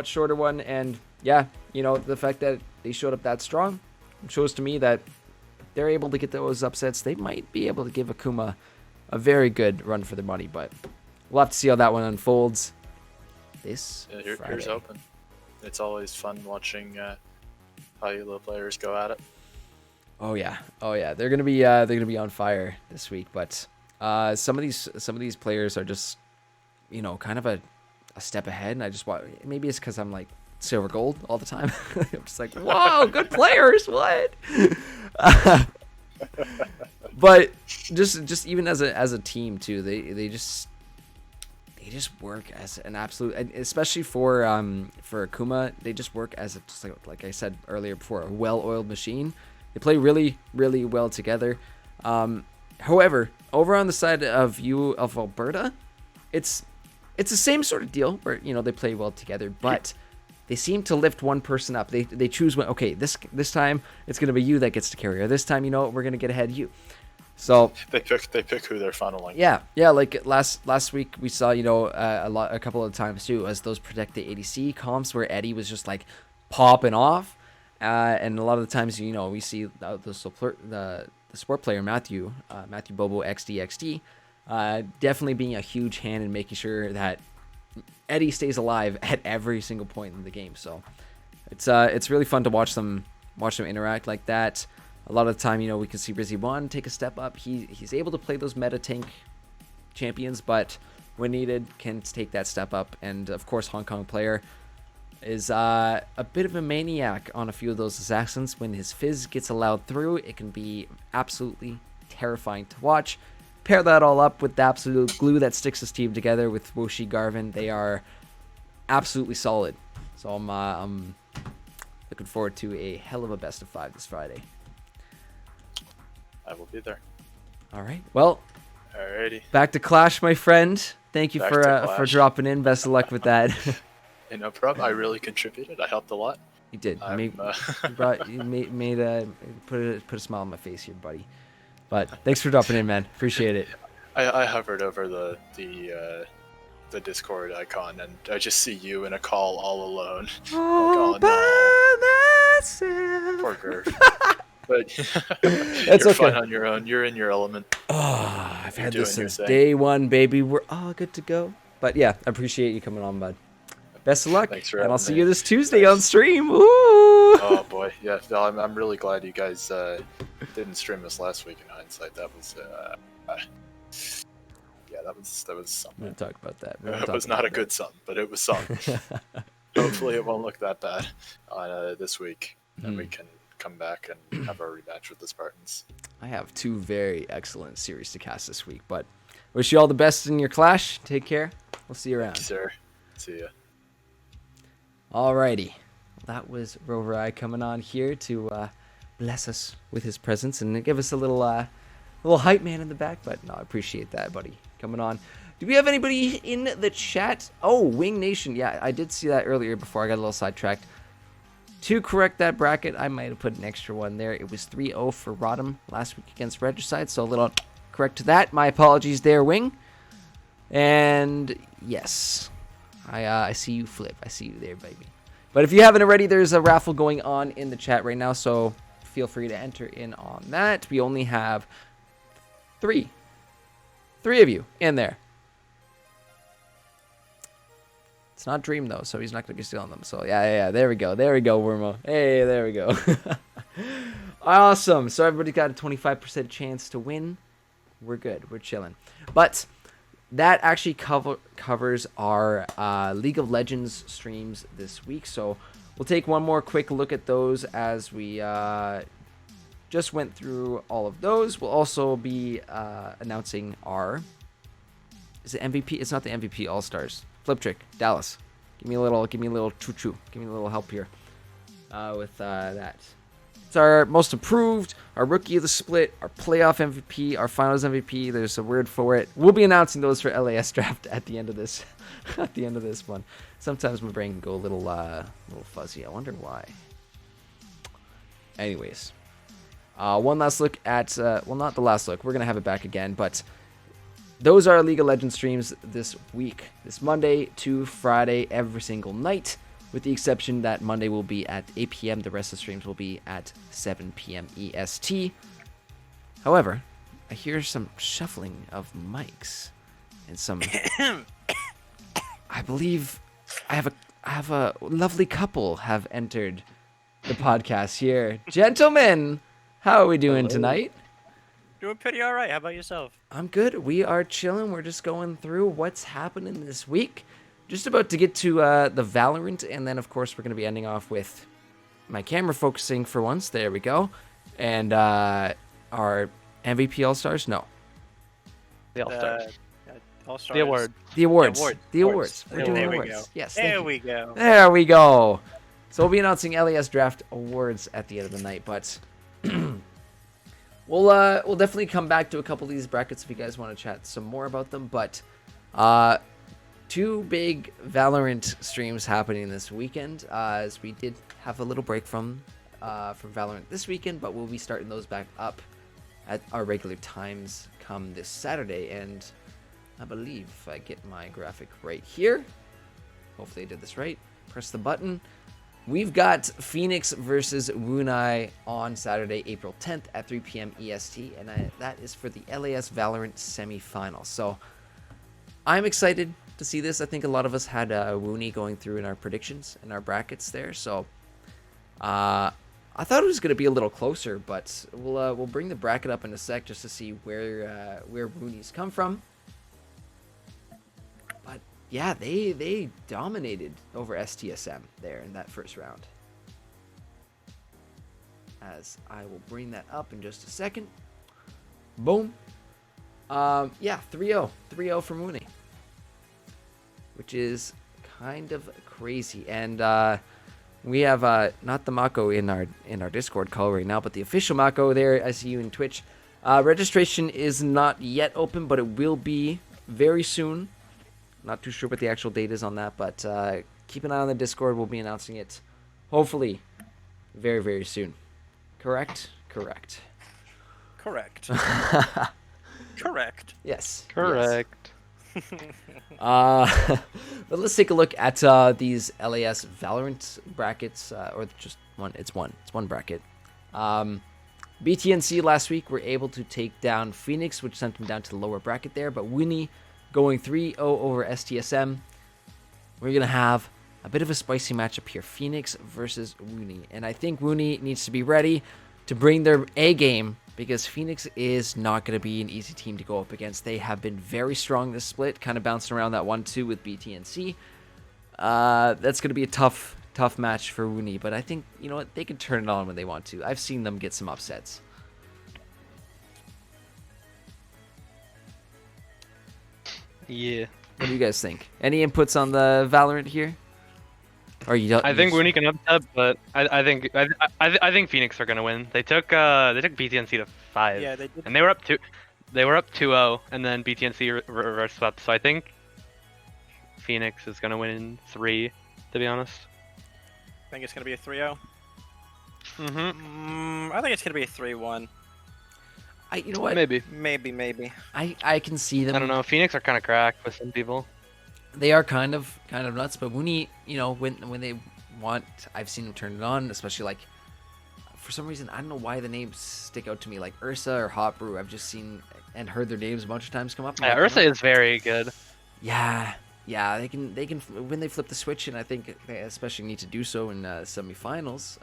shorter one. And yeah, the fact that they showed up that strong shows to me that they're able to get those upsets. They might be able to give Akuma a very good run for their money, but we'll have to see how that one unfolds this Friday. Here's hoping. It's always fun watching how you little players go at it. Oh yeah, they're gonna be on fire this week. But some of these players are just kind of a step ahead, and I just want, maybe it's because I'm like silver gold all the time. I'm just like, whoa, good players, what? But just even as a team too, they just work as an absolute, and especially for Akuma, they just work as just like I said earlier before, a well-oiled machine. They play really, really well together. However, over on the side of Alberta, it's the same sort of deal where they play well together, but they seem to lift one person up. They choose when, okay, this time it's gonna be you that gets to carry, or this time we're gonna get ahead of you. So they pick who they're funneling. Yeah. Like last week we saw a couple of times too, as those protect the ADC comps where Eddie was just like popping off, and a lot of the times we see the support player Matthew Bobo XD definitely being a huge hand in making sure that Eddie stays alive at every single point in the game. So it's really fun to watch them interact like that. A lot of the time, we can see Rizzy 1 take a step up. He's able to play those meta tank champions, but when needed, can take that step up. And of course, Hong Kong player is a bit of a maniac on a few of those assassins. When his fizz gets allowed through, it can be absolutely terrifying to watch. Pair that all up with the absolute glue that sticks his team together with Woshi Garvin. They are absolutely solid. So I'm looking forward to a hell of a best of 5 this Friday. I will be there. All right. Well, alrighty. Back to Clash, my friend. Thank you for dropping in. Best of luck with that. Hey, no problem. I really contributed. I helped a lot. You did. Put a smile on my face here, buddy. But thanks for dropping in, man. Appreciate it. I hovered over the Discord icon, and I just see you in a call all alone. Oh, by myself. Poor Gerv. But it's you're okay. fine on your own. You're in your element. Oh, I've had this since day one, baby. We're all good to go. But yeah, I appreciate you coming on, bud. Best of luck. Thanks for and I'll having see me. you this Tuesday on stream. Woo! Oh boy, yeah. No, I'm really glad you guys didn't stream this last week. In hindsight, that was that was something. We're gonna talk about that. It was not a good something, but it was something. Hopefully, it won't look that bad this week, and we can come back and have our rematch with the Spartans. I have 2 very excellent series to cast this week, but wish you all the best in your clash. Take care. We'll see you around. Thank you, sir. See ya. Alrighty. That was Rover Eye coming on here to bless us with his presence and give us a little hype man in the back. But no, I appreciate that, buddy, coming on. Do we have anybody in the chat? Oh, Wing Nation. Yeah, I did see that earlier before I got a little sidetracked. To correct that bracket, I might have put an extra one there. It was 3-0 for Rodham last week against Regicide, so a little correct to that. My apologies there, Wing. And yes, I see you, Flip. I see you there, baby. But if you haven't already, there's a raffle going on in the chat right now, so feel free to enter in on that. We only have 3 of you in there. It's not Dream, though, so he's not going to be stealing them. So, yeah, there we go. There we go, Wormo. Hey, there we go. Awesome. So everybody got a 25% chance to win. We're good. We're chilling. But that actually covers our League of Legends streams this week. So we'll take one more quick look at those as we just went through all of those. We'll also be announcing our... Is it MVP? It's not the MVP All-Stars. Flip Trick, Dallas. Give me a little choo-choo. Give me a little help here with that. It's our most improved, our rookie of the split, our playoff MVP, our finals MVP. There's a word for it. We'll be announcing those for LAS draft at the end of this, at the end of this one. Sometimes my brain can go a little fuzzy. I wonder why. Anyways, one last look at well, not the last look. We're gonna have it back again, but those are our League of Legends streams this week, this Monday to Friday, every single night. With the exception that Monday will be at 8 p.m. The rest of the streams will be at 7 p.m. EST. However, I hear some shuffling of mics and some... I believe I have a lovely couple have entered the podcast here. Gentlemen, how are we doing tonight? Doing pretty all right. How about yourself? I'm good. We are chilling. We're just going through what's happening this week. Just about to get to the Valorant, and then, of course, we're going to be ending off with my camera focusing for once. There we go. And our MVP All-Stars? No. The All-Stars. All-Stars. The award. The awards. Award. The awards. We're There doing we awards. go. Yes. There we go. There we go. So we'll be announcing LAS Draft Awards at the end of the night, but we'll definitely come back to a couple of these brackets if you guys want to chat some more about them. But two big Valorant streams happening this weekend, as we did have a little break from Valorant this weekend, but we'll be starting those back up at our regular times come this Saturday. And I believe if I get my graphic right here, hopefully I did this right, press the button. We've got Phoenix versus Wunai on Saturday, April 10th at 3 p.m. EST, and that is for the LAS Valorant semifinal. So I'm excited to see this. I think a lot of us had Woonie going through in our predictions and our brackets there. So I thought it was going to be a little closer, but we'll bring the bracket up in a sec just to see where Woonies come from. But yeah, they dominated over STSM there in that first round. As I will bring that up in just a second. Boom. Yeah, 3-0. 3-0 for Mooney. Which is kind of crazy. And we have not the Mako in our Discord call right now, but the official Mako there. I see you in Twitch. Registration is not yet open, but it will be very soon. Not too sure what the actual date is on that, but keep an eye on the Discord. We'll be announcing it, hopefully, very, very soon. Correct? Correct. Correct. Correct. Yes. Correct. But let's take a look at these LAS Valorant brackets, or just one. It's one bracket. BTNC last week were able to take down Phoenix, which sent them down to the lower bracket there. But Winnie going 3-0 over STSM. We're gonna have a bit of a spicy matchup here: Phoenix versus Winnie, and I think Winnie needs to be ready to bring their A game, because Phoenix is not going to be an easy team to go up against. They have been very strong this split, kind of bouncing around that 1-2 with BTNC. That's going to be a tough match for Woonie, but I think, you know what, they can turn it on when they want to. I've seen them get some upsets. Yeah. What do you guys think? Any inputs on the Valorant here? Or you don't? I think Woonie can upset, but I think Phoenix are gonna win. They took BTNC to 5. Yeah, they did. And they were up 2-0, and then BTNC reverse swept. So I think Phoenix is gonna win in 3, to be honest. Think it's gonna be a 3-0. Mm-hmm. I think it's gonna be a 3-1. You know what? Maybe. Maybe. I can see them. I don't know. Phoenix are kind of cracked with some people. They are kind of nuts, but Woonie, you know, when they want, I've seen them turn it on, especially like, for some reason, I don't know why the names stick out to me, like Ursa or Hot Brew. I've just seen and heard their names a bunch of times come up. Yeah, Ursa is very good. Yeah, they can when they flip the switch, and I think they especially need to do so in semifinals.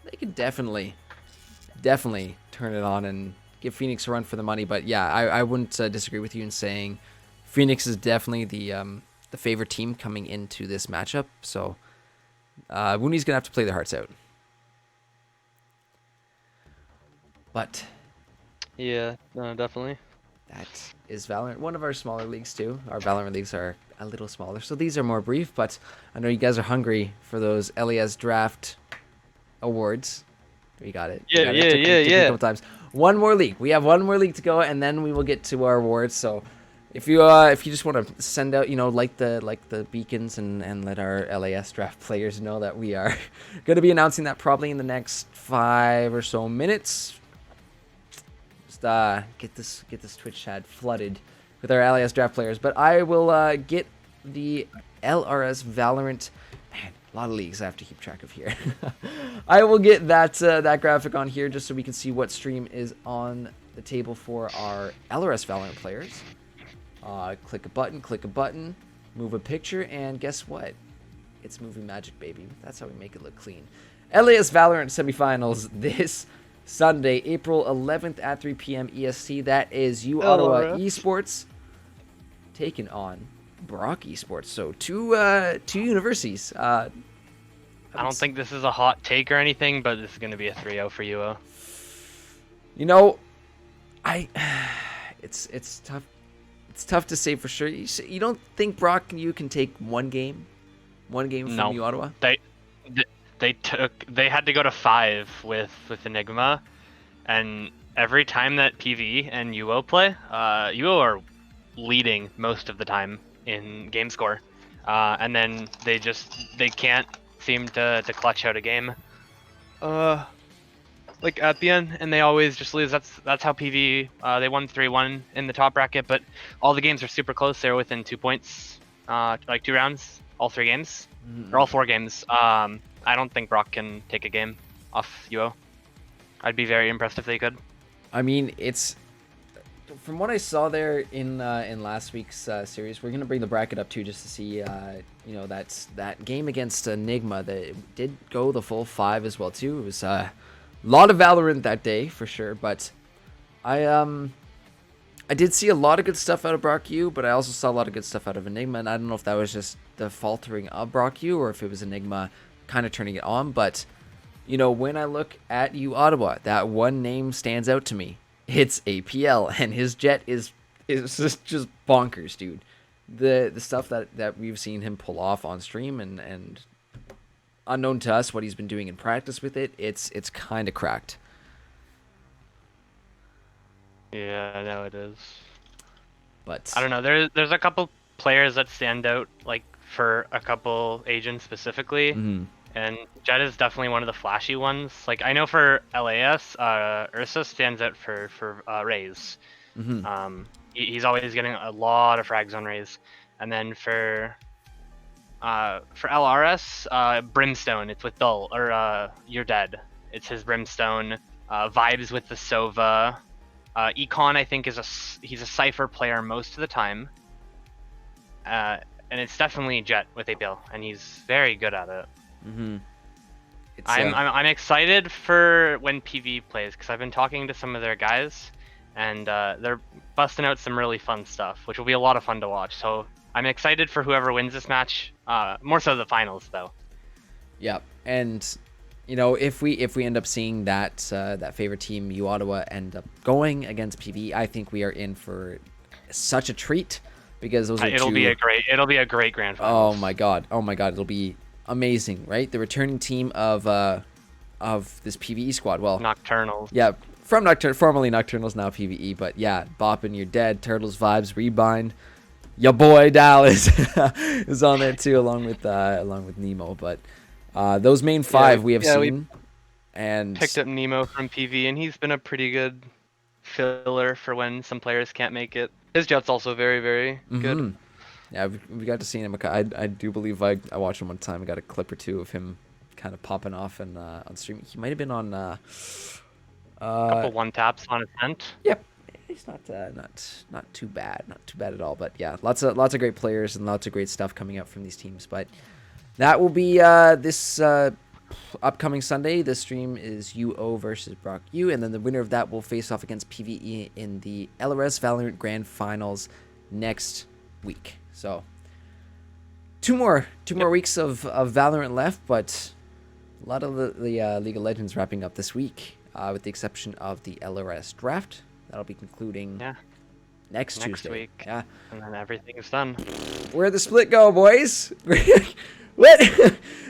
They can definitely definitely turn it on and give Phoenix a run for the money. But yeah, I wouldn't disagree with you in saying Phoenix is definitely the favorite team coming into this matchup. So Wooni's gonna have to play their hearts out. But Yeah, no, definitely. that is Valorant. One of our smaller leagues too. Our Valorant leagues are a little smaller, so these are more brief. But I know you guys are hungry for those LES draft awards. We got it. We Yeah, got yeah, it. Took me yeah. a couple times. One more league. We have one more league to go, and then we will get to our awards. So if you just want to send out, like the beacons and let our LAS draft players know that we are going to be announcing that probably in the next 5 or so minutes. Just get this Twitch chat flooded with our LAS draft players. But I will get the LRS Valorant. Man, a lot of leagues I have to keep track of here. I will get that graphic on here just so we can see what stream is on the table for our LRS Valorant players. Click a button, move a picture, and guess what? It's movie magic, baby. That's how we make it look clean. LAS Valorant semifinals this Sunday, April 11th at 3 p.m. EST. That is Ottawa Esports taking on Brock Esports. So two universities. I don't think this is a hot take or anything, but this is going to be a 3-0 for UO. It's tough. It's tough to say for sure. You don't think Brock and you can take one game from U Ottawa? They had to go to 5 with Enigma, and every time that PV and UO play, UO are leading most of the time in game score, and then they can't seem to clutch out a game. Like at the end, and they always just lose. That's how PV they won 3-1 in the top bracket, but all the games are super close. They're within 2 points, like 2 rounds, all 3 games, or all 4 games. I don't think Brock can take a game off UO. I'd be very impressed if they could. I mean, it's from what I saw there in last week's series. We're gonna bring the bracket up too, just to see that game against Enigma that did go the full 5 as well too. It was a lot of Valorant that day for sure, but I did see a lot of good stuff out of Brock U, but I also saw a lot of good stuff out of Enigma, and I don't know if that was just the faltering of Brock U or if it was Enigma kind of turning it on. But when I look at U Ottawa, that one name stands out to me. It's APL, and his jet is just bonkers, dude. The stuff that we've seen him pull off on stream and unknown to us what he's been doing in practice with it's kind of cracked. Yeah, I know it is. But I don't know. There's a couple players that stand out, like for a couple agents specifically, and Jet is definitely one of the flashy ones. Like I know for LAS, Ursa stands out for Raze. He's always getting a lot of frags on Raze, and then for LRS, Brimstone, it's with Dull, or You're Dead. It's his Brimstone. Vibes with the Sova. Econ, I think, he's a Cypher player most of the time. And it's definitely Jet with APL, and he's very good at it. I'm excited for when PV plays, because I've been talking to some of their guys, and they're busting out some really fun stuff, which will be a lot of fun to watch. So I'm excited for whoever wins this match. More so the finals, though. Yeah, and if we end up seeing that favorite team, U Ottawa, end up going against PV, I think we are in for such a treat, because those are it'll be a great grand finals. Oh my god, it'll be amazing, right? The returning team of this PVE squad. Well, Nocturnals. Yeah, from formerly Nocturnals, now PVE, but yeah, Boppin', You're Dead, Turtles Vibes, Rebind. Your boy Dallas is on there too, along with Nemo. But those main 5 we have seen, and picked up Nemo from PV, and he's been a pretty good filler for when some players can't make it. His jet's also very, very good. Yeah, we got to see him. I do believe I watched him one time. I got a clip or 2 of him kind of popping off and on stream. He might have been on a couple 1-taps on Ascent. Yep. He's not too bad, not too bad at all. But yeah, lots of great players and lots of great stuff coming out from these teams. But that will be this upcoming Sunday, the stream is UO versus Brock U, and then the winner of that will face off against PvE in the LRS Valorant Grand Finals next week. So, two more weeks of Valorant left, but a lot of the League of Legends wrapping up this week, with the exception of the LRS draft. That'll be concluding next Tuesday. Week. Yeah, And then everything's done. Where'd the split go, boys? What?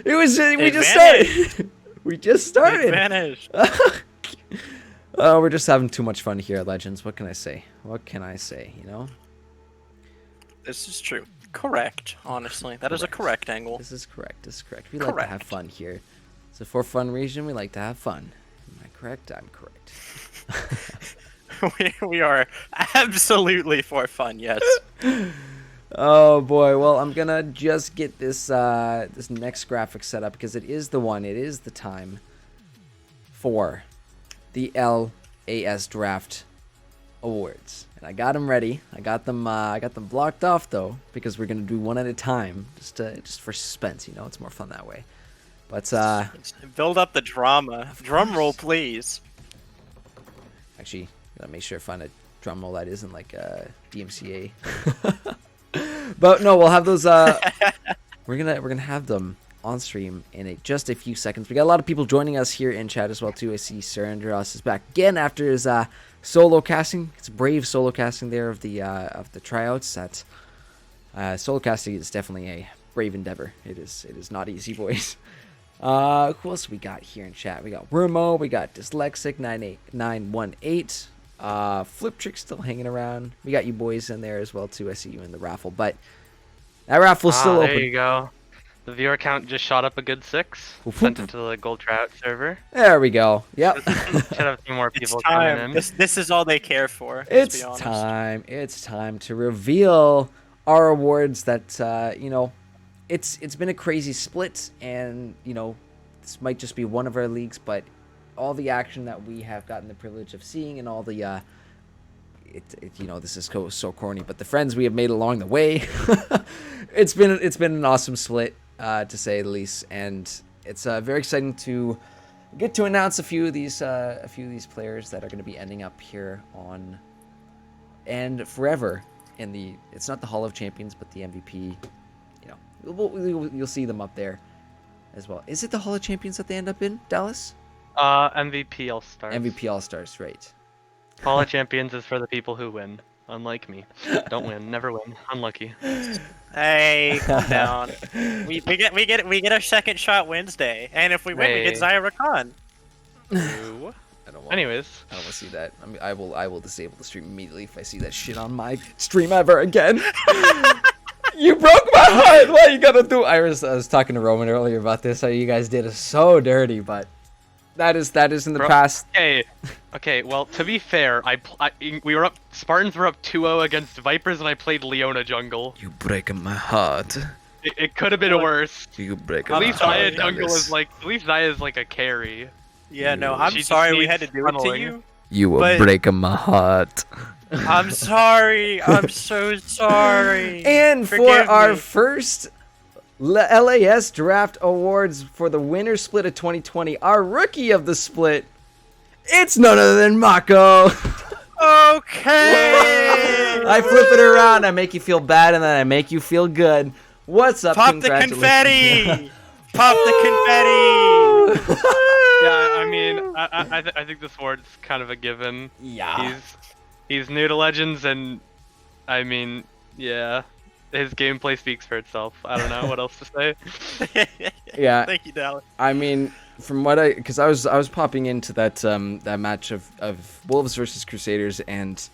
We just started. We just started. Vanished. Oh, we're just having too much fun here at Legends. What can I say? You know? This is true. Correct, honestly. That is a correct angle. This is correct. We like to have fun here. It's a for fun region. We like to have fun. Am I correct? I'm correct. we are absolutely for fun, yes. Oh boy, well I'm gonna just get this this next graphic set up because it is the time for the LAS draft awards, and I got them ready. I got them blocked off though because we're gonna do one at a time, just for suspense. You know, it's more fun that way. But build up the drama. Drum roll, please. actually, gotta make sure I find a drum roll that isn't like a DMCA. But no, we'll have those. We're gonna have them on stream in just a few seconds. We got a lot of people joining us here in chat as well too. I see Sir Andros is back again after his solo casting. It's brave solo casting there of the tryouts. That solo casting is definitely a brave endeavor. It is not easy, boys. Who else we got here in chat? We got Wormo. We got Dyslexic 98918. Flip Trick still hanging around. We got you boys in there as well too. I see you in the raffle, but that raffle's still open. There you go. The viewer count just shot up a good 6. Sent it to the Gold Trout server. There we go. Yep. Should have some more people It's time. coming in. This is all they care for. It's time. It's time to reveal our awards. That you know, it's been a crazy split, and you know, this might just be one of our leagues, but all the action that we have gotten the privilege of seeing, and all the you know, this is so corny, but the friends we have made along the way, it's been an awesome split, to say the least, and it's very exciting to get to announce a few of these players that are going to be ending up here on and forever in the, it's not the Hall of Champions, but the MVP. You know, you'll see them up there as well. Is it the Hall of Champions that they end up in, Dallas? MVP All Stars. MVP All Stars, right? Hall of Champions is for the people who win, unlike me. Don't win, never win. Unlucky. Hey, calm down. We get a second shot Wednesday, and if we win, we get Zyra Khan. Ooh. I don't want. Anyways, I don't want to see that. I mean, I will disable the stream immediately if I see that shit on my stream ever again. You broke my heart. What you gonna do? I was talking to Roman earlier about this. How you guys did us so dirty, but that is in the past. Okay. Well, to be fair, Spartans were up 2-0 against Vipers, and I played Leona jungle. You breaking my heart. It could have been worse. You break At my least heart. Zaya jungle is like. At least Zaya is like a carry. Yeah, no, I'm She just sorry we needs had to do it to funneling. you. You were but- breaking my heart. I'm sorry. I'm so sorry. And for Forgive our me. first LAS Draft Awards for the winner split of 2020, our rookie of the split, it's none other than Mako. Okay. I flip it around, I make you feel bad, and then I make you feel good. What's up? Pop the confetti. Pop the confetti. Yeah, I mean, I think this award's kind of a given. Yeah. He's new to Legends, and I mean, yeah, his gameplay speaks for itself. I don't know what else to say. Yeah. Thank you, Dallas. I mean, from what because I was popping into that match of Wolves versus Crusaders, and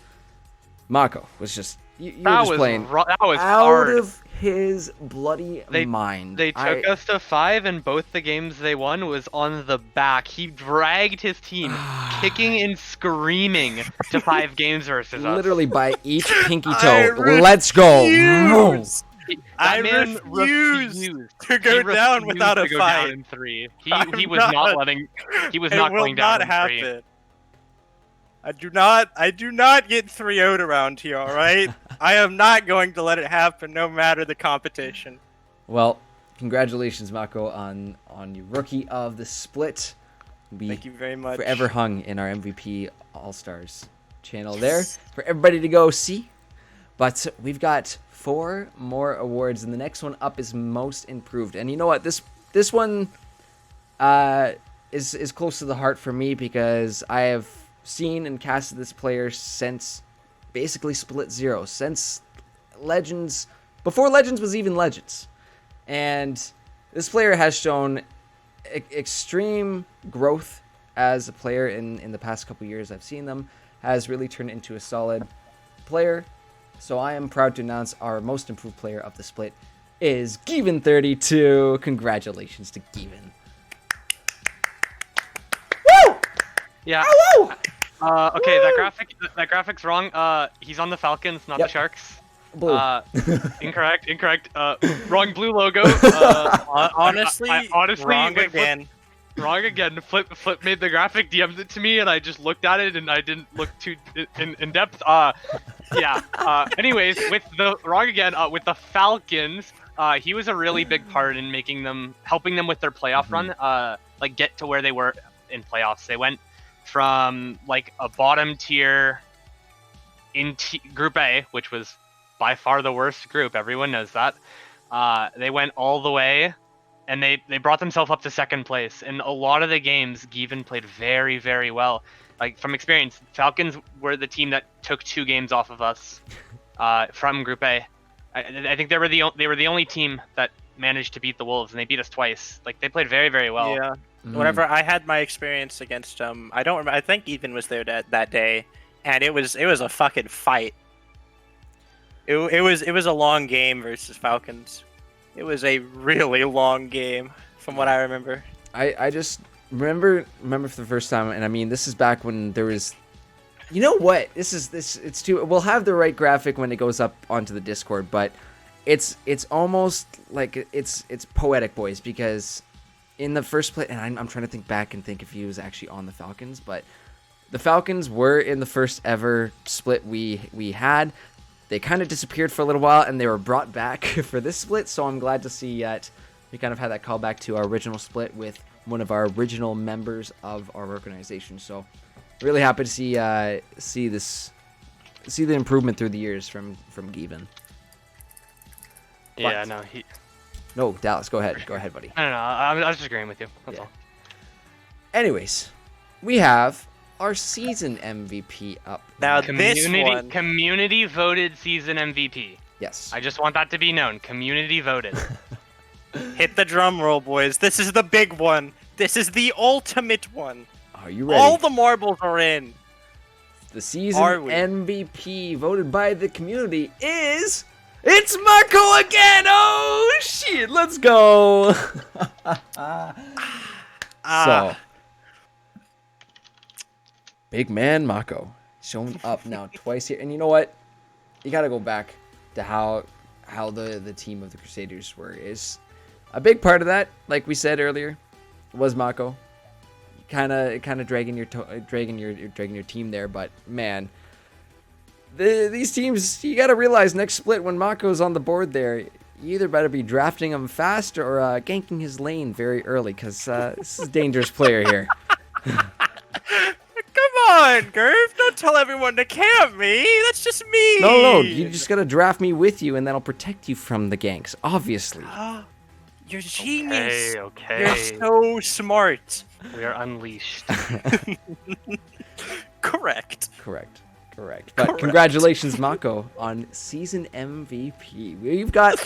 Mako was just you were just playing that was out hard. of his bloody mind. They took us to 5, and both the games they won was on the back. He dragged his team, kicking and screaming, to 5 games versus us. Literally by each pinky I toe. Let's go. refuse. I That man refuse refused. to go He down refused without a to go down fight. in 3. I'm He was not- not letting. He was It not will going down not in 3. happen. I do not get 3-0'd around here, alright? I am not going to let it happen no matter the competition. Well, congratulations, Mako, on your rookie of the split. Thank you very much. Forever hung in our MVP All-Stars channel there for everybody to go see. But we've got 4 more awards, and the next one up is Most Improved. And you know what? This one is close to the heart for me because I have seen and casted this player since basically Split Zero, since Legends, before Legends was even Legends. And this player has shown extreme growth as a player in the past couple years. I've seen them, has really turned into a solid player. So I am proud to announce our most improved player of the split is Given32. Congratulations to Given. Woo! Yeah. Woo! Okay, Woo! that graphic's wrong. He's on the Falcons, not the Sharks. Blue. Incorrect. Wrong blue logo. Honestly, wrong again. Wrong again. Flip made the graphic, DM'd it to me, and I just looked at it, and I didn't look too in depth. Anyways, with the wrong again, with the Falcons, he was a really big part in helping them with their playoff run. Like get to where they were in playoffs. They went from like a bottom tier in Group A, which was by far the worst group. Everyone knows that. They went all the way, and they brought themselves up to second place. In a lot of the games, Given played very, very well. Like from experience, Falcons were the team that took 2 games off of us from Group A. I think they were the only team that managed to beat the Wolves, and they beat us twice. Like they played very, very well. Yeah. Whenever I had my experience against I don't remember. I think Even was there that day, and it was a fucking fight. It was a long game versus Falcons. It was a really long game, from what I remember. I just remember for the first time, and I mean this is back when there was, you know what? It's too. We'll have the right graphic when it goes up onto the Discord, but it's almost like it's poetic, boys, because in the first play, and I'm trying to think back and think if he was actually on the Falcons, but the Falcons were in the first ever split we had. They kind of disappeared for a little while, and they were brought back for this split, so I'm glad to see that we kind of had that callback to our original split with one of our original members of our organization. So really happy to see the improvement through the years from Given. Yeah, but, no, Dallas, go ahead, buddy. I don't know. I was just agreeing with you. That's all. Anyways, we have our season MVP up. Now community voted season MVP. Yes. I just want that to be known. Community voted. Hit the drum roll, boys. This is the big one. This is the ultimate one. Are you ready? All the marbles are in. The season MVP voted by the community is... It's Mako again! Oh, shit! Let's go! So... Big man Mako showing up now twice here. And you know what? You got to go back to how the team of the Crusaders were. Is a big part of that, like we said earlier, was Mako. Kind of dragging your team there, but man, these teams, you got to realize next split when Mako's on the board there, you either better be drafting him fast or ganking his lane very early, because this is a dangerous player here. Come on, Gerv, don't tell everyone to camp me. That's just me. No, you just gotta draft me with you, and that'll protect you from the ganks, obviously. You're genius. Okay. You're so smart. We are unleashed. Correct. Correct. But congratulations, Mako, on season MVP. We've got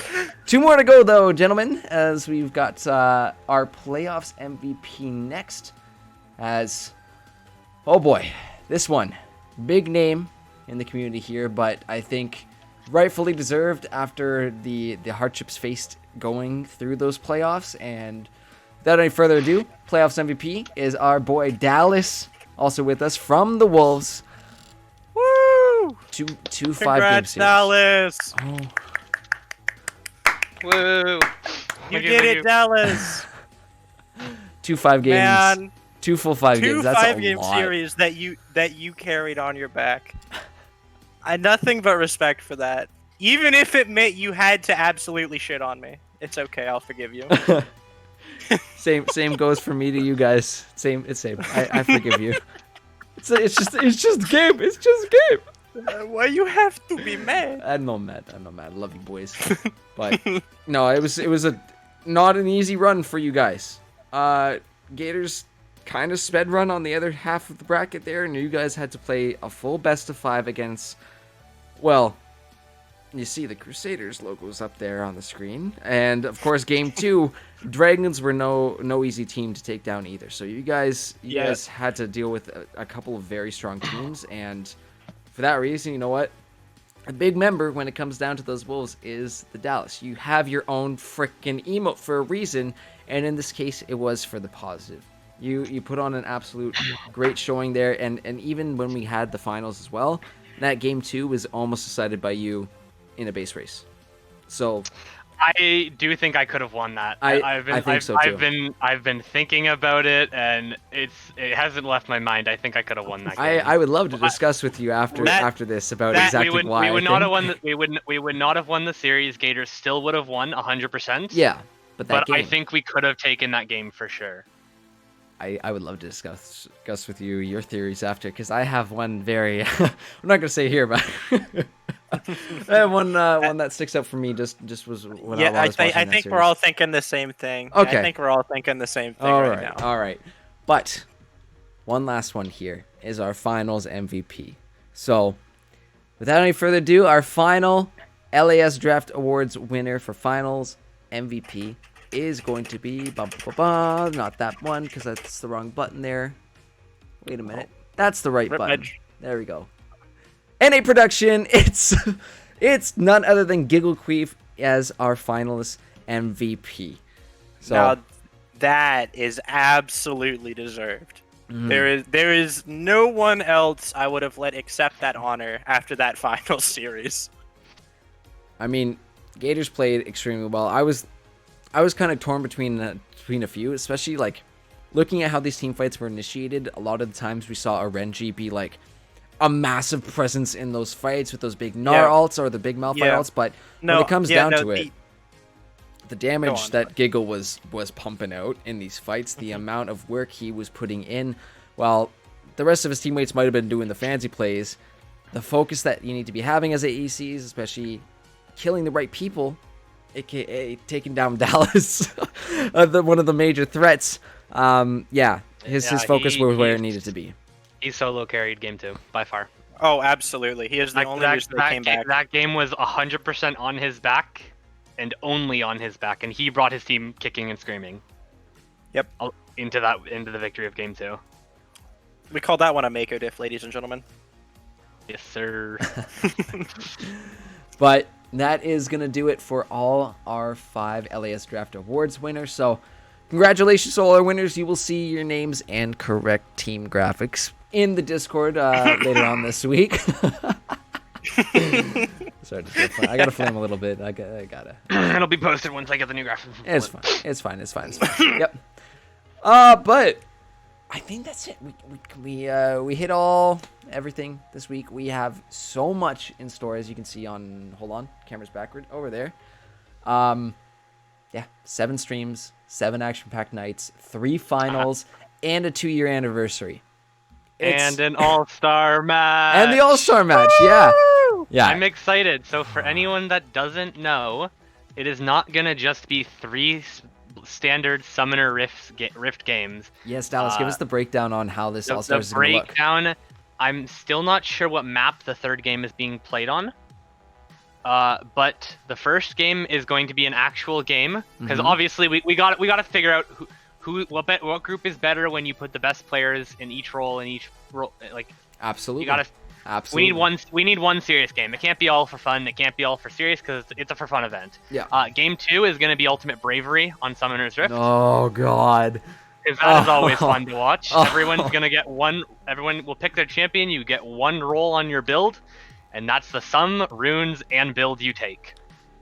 2 more to go, though, gentlemen, as we've got our playoffs MVP next. As, oh boy, this one, big name in the community here, but I think rightfully deserved after the hardships faced going through those playoffs. And without any further ado, playoffs MVP is our boy Dallas, also with us from the Wolves. Woo! Two Congrats, 5-game series. Dallas. Oh. Woo! You did it, Dallas. 2 5 games. Man, 2 full 5 games. That's a 5-game lot. series that you carried on your back. I nothing but respect for that. Even if it meant you had to absolutely shit on me. It's okay. I'll forgive you. Same goes for me to you guys. Same. I forgive you. It's just game. It's just game. Why you have to be mad? I'm not mad. Love you boys. But no, it was a not an easy run for you guys. Gators kind of sped run on the other half of the bracket there, and you guys had to play a full best of 5 against, well, you see the Crusaders logos up there on the screen, and of course game 2, Dragons were no easy team to take down either. So you guys had to deal with a couple of very strong teams, and for that reason, you know what? A big member when it comes down to those Wolves is the Dallas. You have your own freaking emote for a reason, and in this case, it was for the positive. You put on an absolute great showing there, and even when we had the finals as well, that game 2 was almost decided by you in a base race. So I do think I could have won that. I think so too. I've been thinking about it, and it hasn't left my mind. I think I could have won that game. I would love to discuss with you after this about exactly why. We would not have won. We would not have won the series. Gators still would have won 100%. Yeah, but game, I think we could have taken that game for sure. I would love to discuss with you your theories after, because I have one very I'm not gonna say here, but I have one that sticks out for me. Just was when I was watching I think we're all thinking the same thing. Okay, I think we're all thinking the same thing all right now. All right, but one last one here is our finals MVP. So, without any further ado, our final LAS Draft Awards winner for finals MVP is going to be not that one, because that's the wrong button there. Wait a minute, that's the right button. There we go. NA Production. It's none other than Giggle Queef as our finalist MVP. So now, that is absolutely deserved. There is no one else I would have let accept that honor after that final series. I mean, Gators played extremely well. I was kind of torn between a few, especially like looking at how these team fights were initiated. A lot of the times we saw a Renji be like a massive presence in those fights with those big Gnar alts or the big Malphite alts, but when it comes down to it, the damage that Giggle was pumping out in these fights, the amount of work he was putting in, while the rest of his teammates might have been doing the fancy plays, the focus that you need to be having as AECs, especially killing the right people, aka taking down Dallas, one of the major threats. His focus was where it needed to be. He solo carried game 2 by far. Oh, absolutely. He is the only reason they came back. That game was 100% on his back, and only on his back, and he brought his team kicking and screaming. Yep. Into the victory of game 2. We call that one a Mako diff, ladies and gentlemen. Yes, sir. But that is going to do it for all our 5 LAS Draft Awards winners. So congratulations to all our winners. You will see your names and correct team graphics in the Discord later on this week. Sorry, I gotta flame a little bit. I gotta. It'll be posted once I get the new graphics. It's fine. Yep. But I think that's it. We hit everything this week. We have so much in store, as you can see on. Hold on, camera's backward over there. 7 streams, 7 action-packed nights, 3 finals, and a 2-year anniversary. And an all-star match. And the all-star match, yeah. Yeah. I'm excited. So for anyone that doesn't know, it is not going to just be 3 standard Summoner Rift games. Yes, Dallas, give us the breakdown on how this all-star is going to look. The breakdown, I'm still not sure what map the third game is being played on. But the first game is going to be an actual game, because obviously we got to figure out what group is better when you put the best players in each role like. Absolutely. Absolutely. We need one serious game. It can't be all for fun. It can't be all for serious, because it's a for fun event. Yeah. Game 2 is going to be Ultimate Bravery on Summoner's Rift. Oh God. Because that is always fun to watch. Everyone's gonna get one. Everyone will pick their champion. You get 1 roll on your build, and that's the sum, runes, and build you take.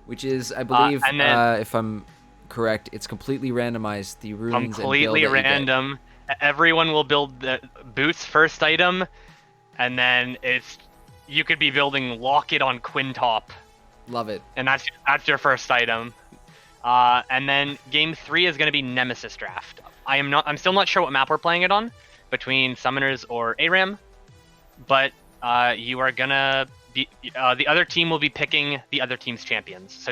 Which is, I believe, if I'm correct, it's completely randomized. The runes completely and build random. Everyone will build the boots first item, and then you could be building Locket on Quintop. Love it. And that's your first item. And then game 3 is going to be Nemesis Draft. I'm still not sure what map we're playing it on, between Summoners or ARAM, but you are gonna be the other team will be picking the other team's champions. So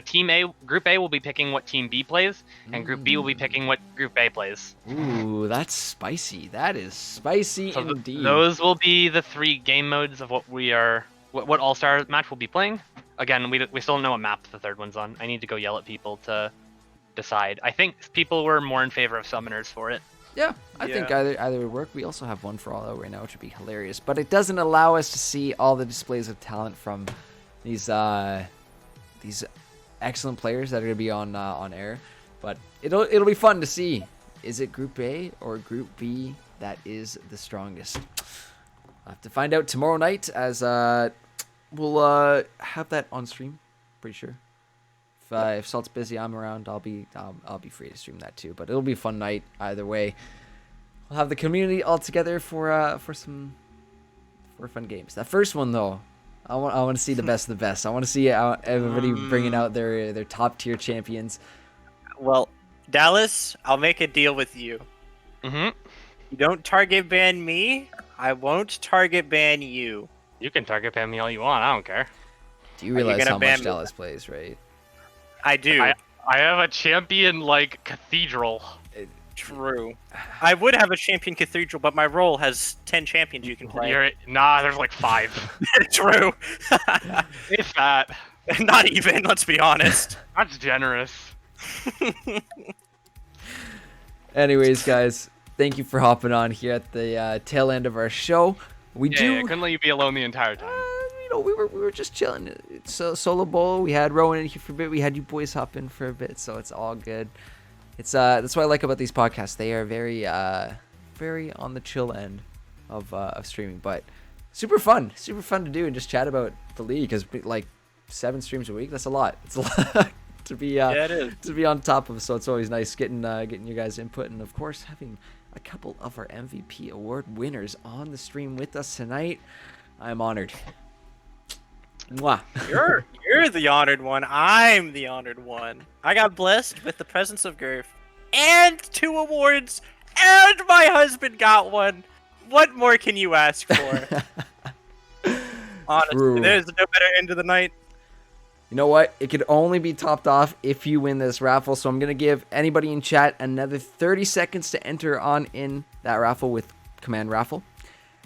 Group A will be picking what Team B plays, and Group B will be picking what Group A plays. Ooh, that's spicy. That is spicy So indeed. those will be the 3 game modes of what All-Star match we'll be playing. Again, we still don't know what map the third one's on. I need to go yell at people to decide. I think people were more in favor of Summoners for it. Yeah, I think either would work. We also have one for all out right now, which would be hilarious. But it doesn't allow us to see all the displays of talent from these excellent players that are going to be on air. But it'll be fun to see. Is it Group A or Group B that is the strongest? I'll have to find out tomorrow night, as we'll have that on stream. Pretty sure. If Salt's busy, I'm around. I'll be free to stream that too. But it'll be a fun night either way. We'll have the community all together for fun games. That first one though, I want to see the best of the best. I want to see everybody bringing out their top tier champions. Well, Dallas, I'll make a deal with you. Mm-hmm. You don't target ban me, I won't target ban you. You can target ban me all you want. I don't care. Do you realize how much ban me? Dallas plays, right? I do. I have a champion like Cathedral. True. I would have a champion Cathedral, but my role has 10 champions you can play. There's like 5. True. If that. Not even, let's be honest. That's generous. Anyways, guys, thank you for hopping on here at the tail end of our show. I couldn't let you be alone the entire time. We were just chilling. It's a solo bowl. We had Rowan in here for a bit. We had you boys hop in for a bit, so it's all good. It's that's what I like about these podcasts. They are very very on the chill end of streaming, but super fun to do and just chat about the league. Because like 7 streams a week, that's a lot. It's a lot to be it is. to be on top of. So it's always nice getting your guys' input, and of course having a couple of our MVP award winners on the stream with us tonight. I'm honored. Mwah. You're the honored one. I'm the honored one. I got blessed with the presence of Gurf and 2 awards, and my husband got one. What more can you ask for? Honestly, True. there's no better end of the night. You know what? It could only be topped off if you win this raffle. So I'm going to give anybody in chat another 30 seconds to enter on in that raffle with Command Raffle.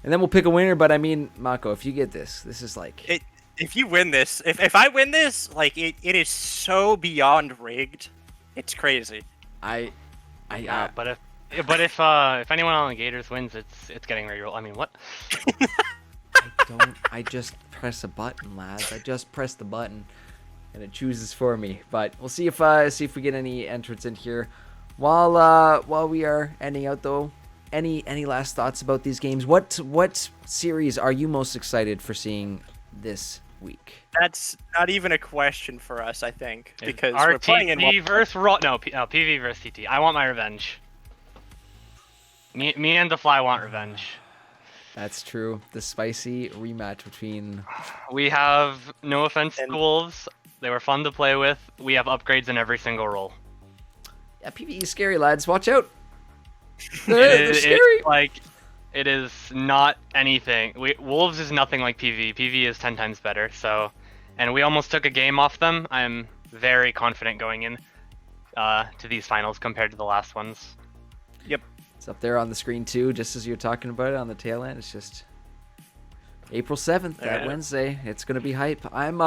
And then we'll pick a winner. But I mean, Mako, if you get this is like... If you win this, if I win this, like it is so beyond rigged. It's crazy. But if anyone on the Gators wins, it's getting reroll. I mean, what? I just press a button, lads. I just press the button, and it chooses for me. But we'll see if we get any entrants in here. While we are ending out though, any last thoughts about these games? What series are you most excited for seeing this week? That's not even a question for us, I think, because we're playing in PV versus PV versus TT. I want my revenge. Me and the Fly want revenge. That's true. The spicy rematch between... We have, no offense to Wolves, they were fun to play with. We have upgrades in every single role. Yeah, PvE is scary, lads. Watch out. They're scary. It is not anything. Wolves is nothing like PV. PV is 10 times better. So, and we almost took a game off them. I'm very confident going in to these finals compared to the last ones. Yep. It's up there on the screen too, just as you're talking about it on the tail end. It's just April 7th, that Wednesday. It's gonna be hype. I'm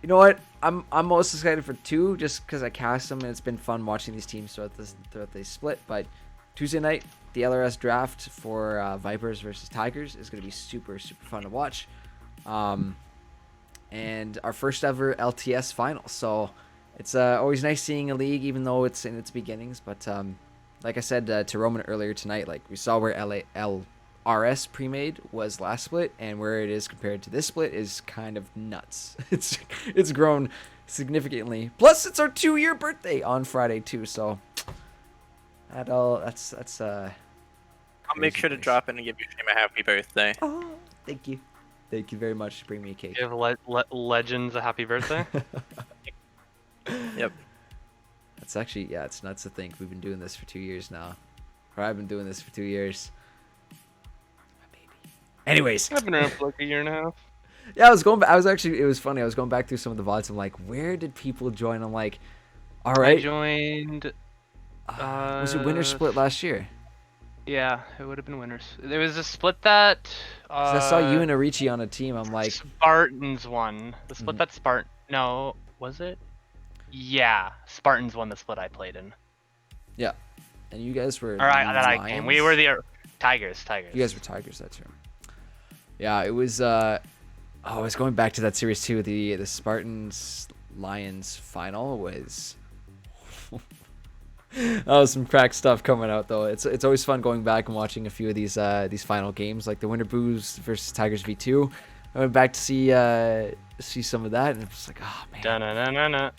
you know what? I'm most excited for 2 just because I cast them and it's been fun watching these teams throughout the split. But Tuesday night, the LRS draft for Vipers versus Tigers is gonna be super fun to watch. And our first ever LTS final. So it's always nice seeing a league, even though it's in its beginnings. But like I said to Roman earlier tonight, like we saw where LRS pre-made was last split, and where it is compared to this split is kind of nuts. It's grown significantly. Plus, it's our 2-year birthday on Friday too. So that's I'll make sure to drop in and give you a happy birthday. Oh, thank you very much. Bring me a cake. Give legends a happy birthday. Yep. That's actually, yeah, it's nuts to think we've been doing this for 2 years now. Or I've been doing this for 2 years. My baby. Anyways. I've been around for like a year and a half. Yeah, I was going back. I was actually, it was funny. I was going back through some of the VODs. I'm like, where did people join? I'm like, all right. I joined. Was it Winter Split last year? Yeah, it would have been winners. There was a split that. 'Cause I saw you and Arichi on a team. I'm like, Spartans won. The split that Spartan. No, was it? Yeah, Spartans won the split I played in. yeah. And you guys were. All right, that I came. Lions? We were the Tigers. You guys were Tigers. That's true. Yeah, it was. I was going back to that series too. The Spartans Lions final was. Oh, some crack stuff coming out though. It's always fun going back and watching a few of these final games, like the Winter Blues versus Tigers V2. I went back to see some of that, and it's like, oh man. Da-na-na-na-na.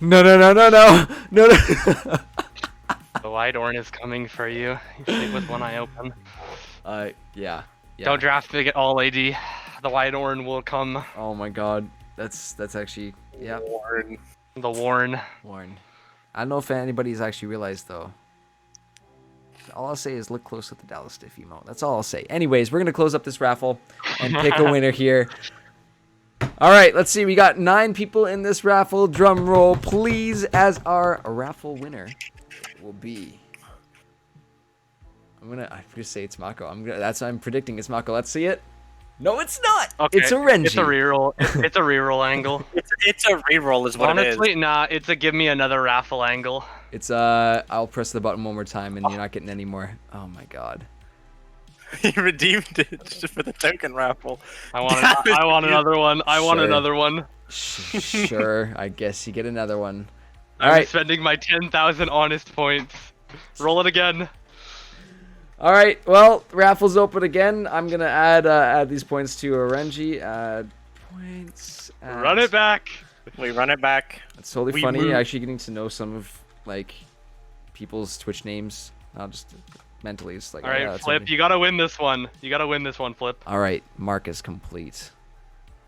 No. The white horn is coming for you. You sleep with one eye open. Yeah. Don't draft big at all, AD. The white horn will come. Oh my god, that's actually, yeah. The Warren. I don't know if anybody's actually realized though. All I'll say is look close at the Dallas Stiff emote. That's all I'll say. Anyways, we're gonna close up this raffle and pick a winner here. All right, let's see. We got 9 people in this raffle. Drum roll, please, as our raffle winner will be. I'm gonna say it's Mako. I'm predicting it's Mako. Let's see it. No, it's not. Okay. It's a Renji. It's a reroll. It's a reroll angle. It's a reroll, is what Honestly, it is. nah. It's a give me another raffle angle. It's I'll press the button one more time, and you're not getting any more. Oh my god. He redeemed it for the token raffle. I want another one. I want Sure. another one. Sure, I guess you get another one. All I'm right. spending my 10,000 honest points. Roll it again. All right. Well, raffle's open again. I'm gonna add these points to Renji. Add points. Run it back. We run it back. It's totally We funny. move. Actually, getting to know some of like people's Twitch names. I'll just mentally. It's like. All right, yeah, that's Flip. something. You gotta win this one. Flip. All right. Mark is complete.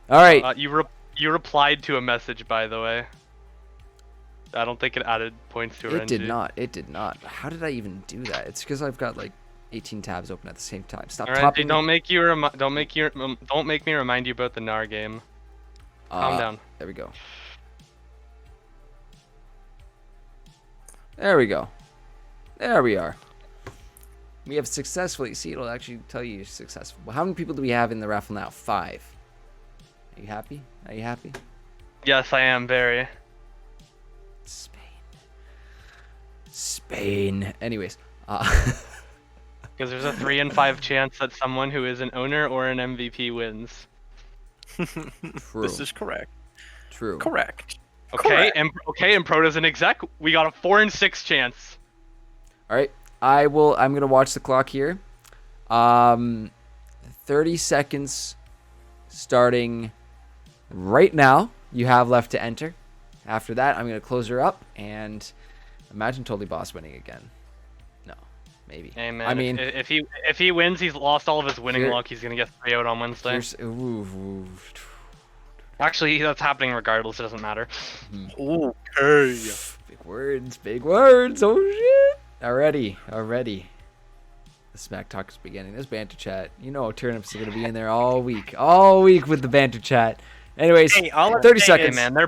All right. You replied to a message, by the way. I don't think it added points to It did RNG. not. It did not. How did I even do that? It's because I've got like 18 tabs open at the same time. Stop All right, topping. don't make me remind you about the Nar game. Calm down. There we go. There we go. There we are. We have successfully. See, it'll actually tell you you're successful. Well, how many people do we have in the raffle now? 5. Are you happy? Are you happy? Yes, I am very. Spain. Anyways. Because there's a 3 in 5 chance that someone who is an owner or an MVP wins. True. This is correct. True. Correct. Okay, Correct. and Proto's an exec. We got a 4 in 6 chance. All right. I'm gonna watch the clock here. 30 seconds starting right now. You have left to enter. After that, I'm gonna close her up and imagine Totally Boss winning again. No, maybe. Hey man, I mean, if he wins, he's lost all of his winning Here- luck. He's gonna get 3 out on Wednesday. ooh. Actually, that's happening regardless. It doesn't matter. Okay. Big words, big words. Oh shit! Already. The smack talk is beginning. This banter chat, you know, Turnips are gonna be in there all week with the banter chat. Anyways, Hey, all I'm 30 saying Hey seconds. man, their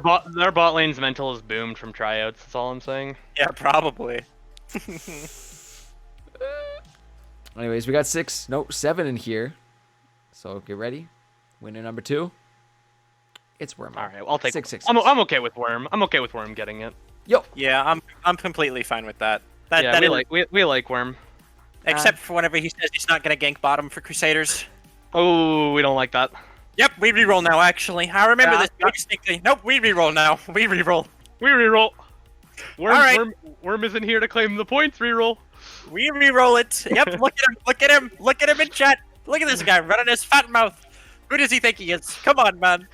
bot lane's mental is boomed from tryouts. That's all I'm saying. Yeah, probably. Anyways, we got 7 in here. So get ready. Winner number 2. It's Worm. All right, I'll take. 6. I'm okay with Worm. I'm okay with Worm getting it. Yo. Yeah, I'm completely fine with that. Yeah, we like Worm. Except for whenever he says he's not gonna gank bottom for Crusaders. Oh, we don't like that. Yep, we reroll now. Actually, I remember Yeah. this very distinctly. Nope, we reroll now. We reroll. We reroll. Worm, All right. Worm isn't here to claim the points. Reroll. We reroll it. Yep, look at him. Look at him. Look at him in chat. Look at this guy running his fat mouth. Who does he think he is? Come on, man.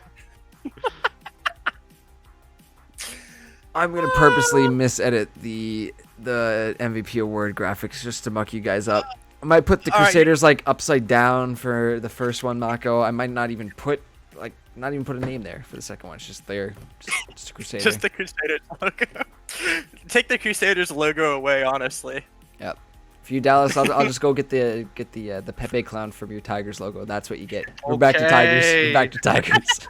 I'm gonna purposely misedit the MVP award graphics just to muck you guys up. I might put the All right. Crusaders like upside down for the first one, Mako. I might not even put like not even put a name there for the second one. It's just there, just a Crusader. Just the Crusaders logo. Take the Crusaders logo away, honestly. Yep. For you, Dallas, I'll just go get the Pepe clown from your Tigers logo. That's what you get. We're back to Tigers. We're back to Tigers.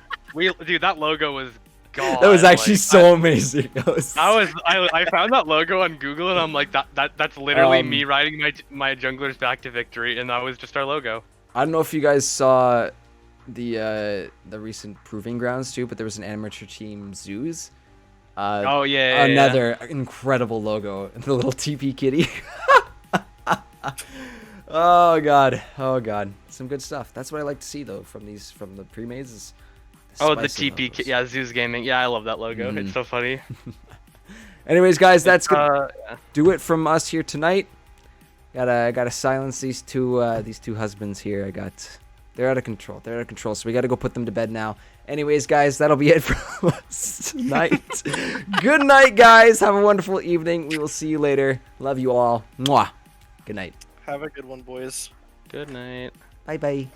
Dude, that logo was gone. That was actually so amazing. I found that logo on Google and I'm like, that's literally me riding my junglers back to victory, and that was just our logo. I don't know if you guys saw the recent proving grounds too, but there was an amateur team Zoos. Oh yeah. Another incredible logo. The little TP kitty. Oh god. Some good stuff. That's what I like to see though from the pre-mades is the TP kit. Yeah, Zeus Gaming. Yeah, I love that logo. It's so funny. Anyways, guys, that's gonna do it from us here tonight. Gotta silence these two husbands here. They're out of control. So we gotta go put them to bed now. Anyways, guys, that'll be it from us tonight. Good night, guys. Have a wonderful evening. We will see you later. Love you all. Mwah. Good night. Have a good one, boys. Good night. Bye-bye.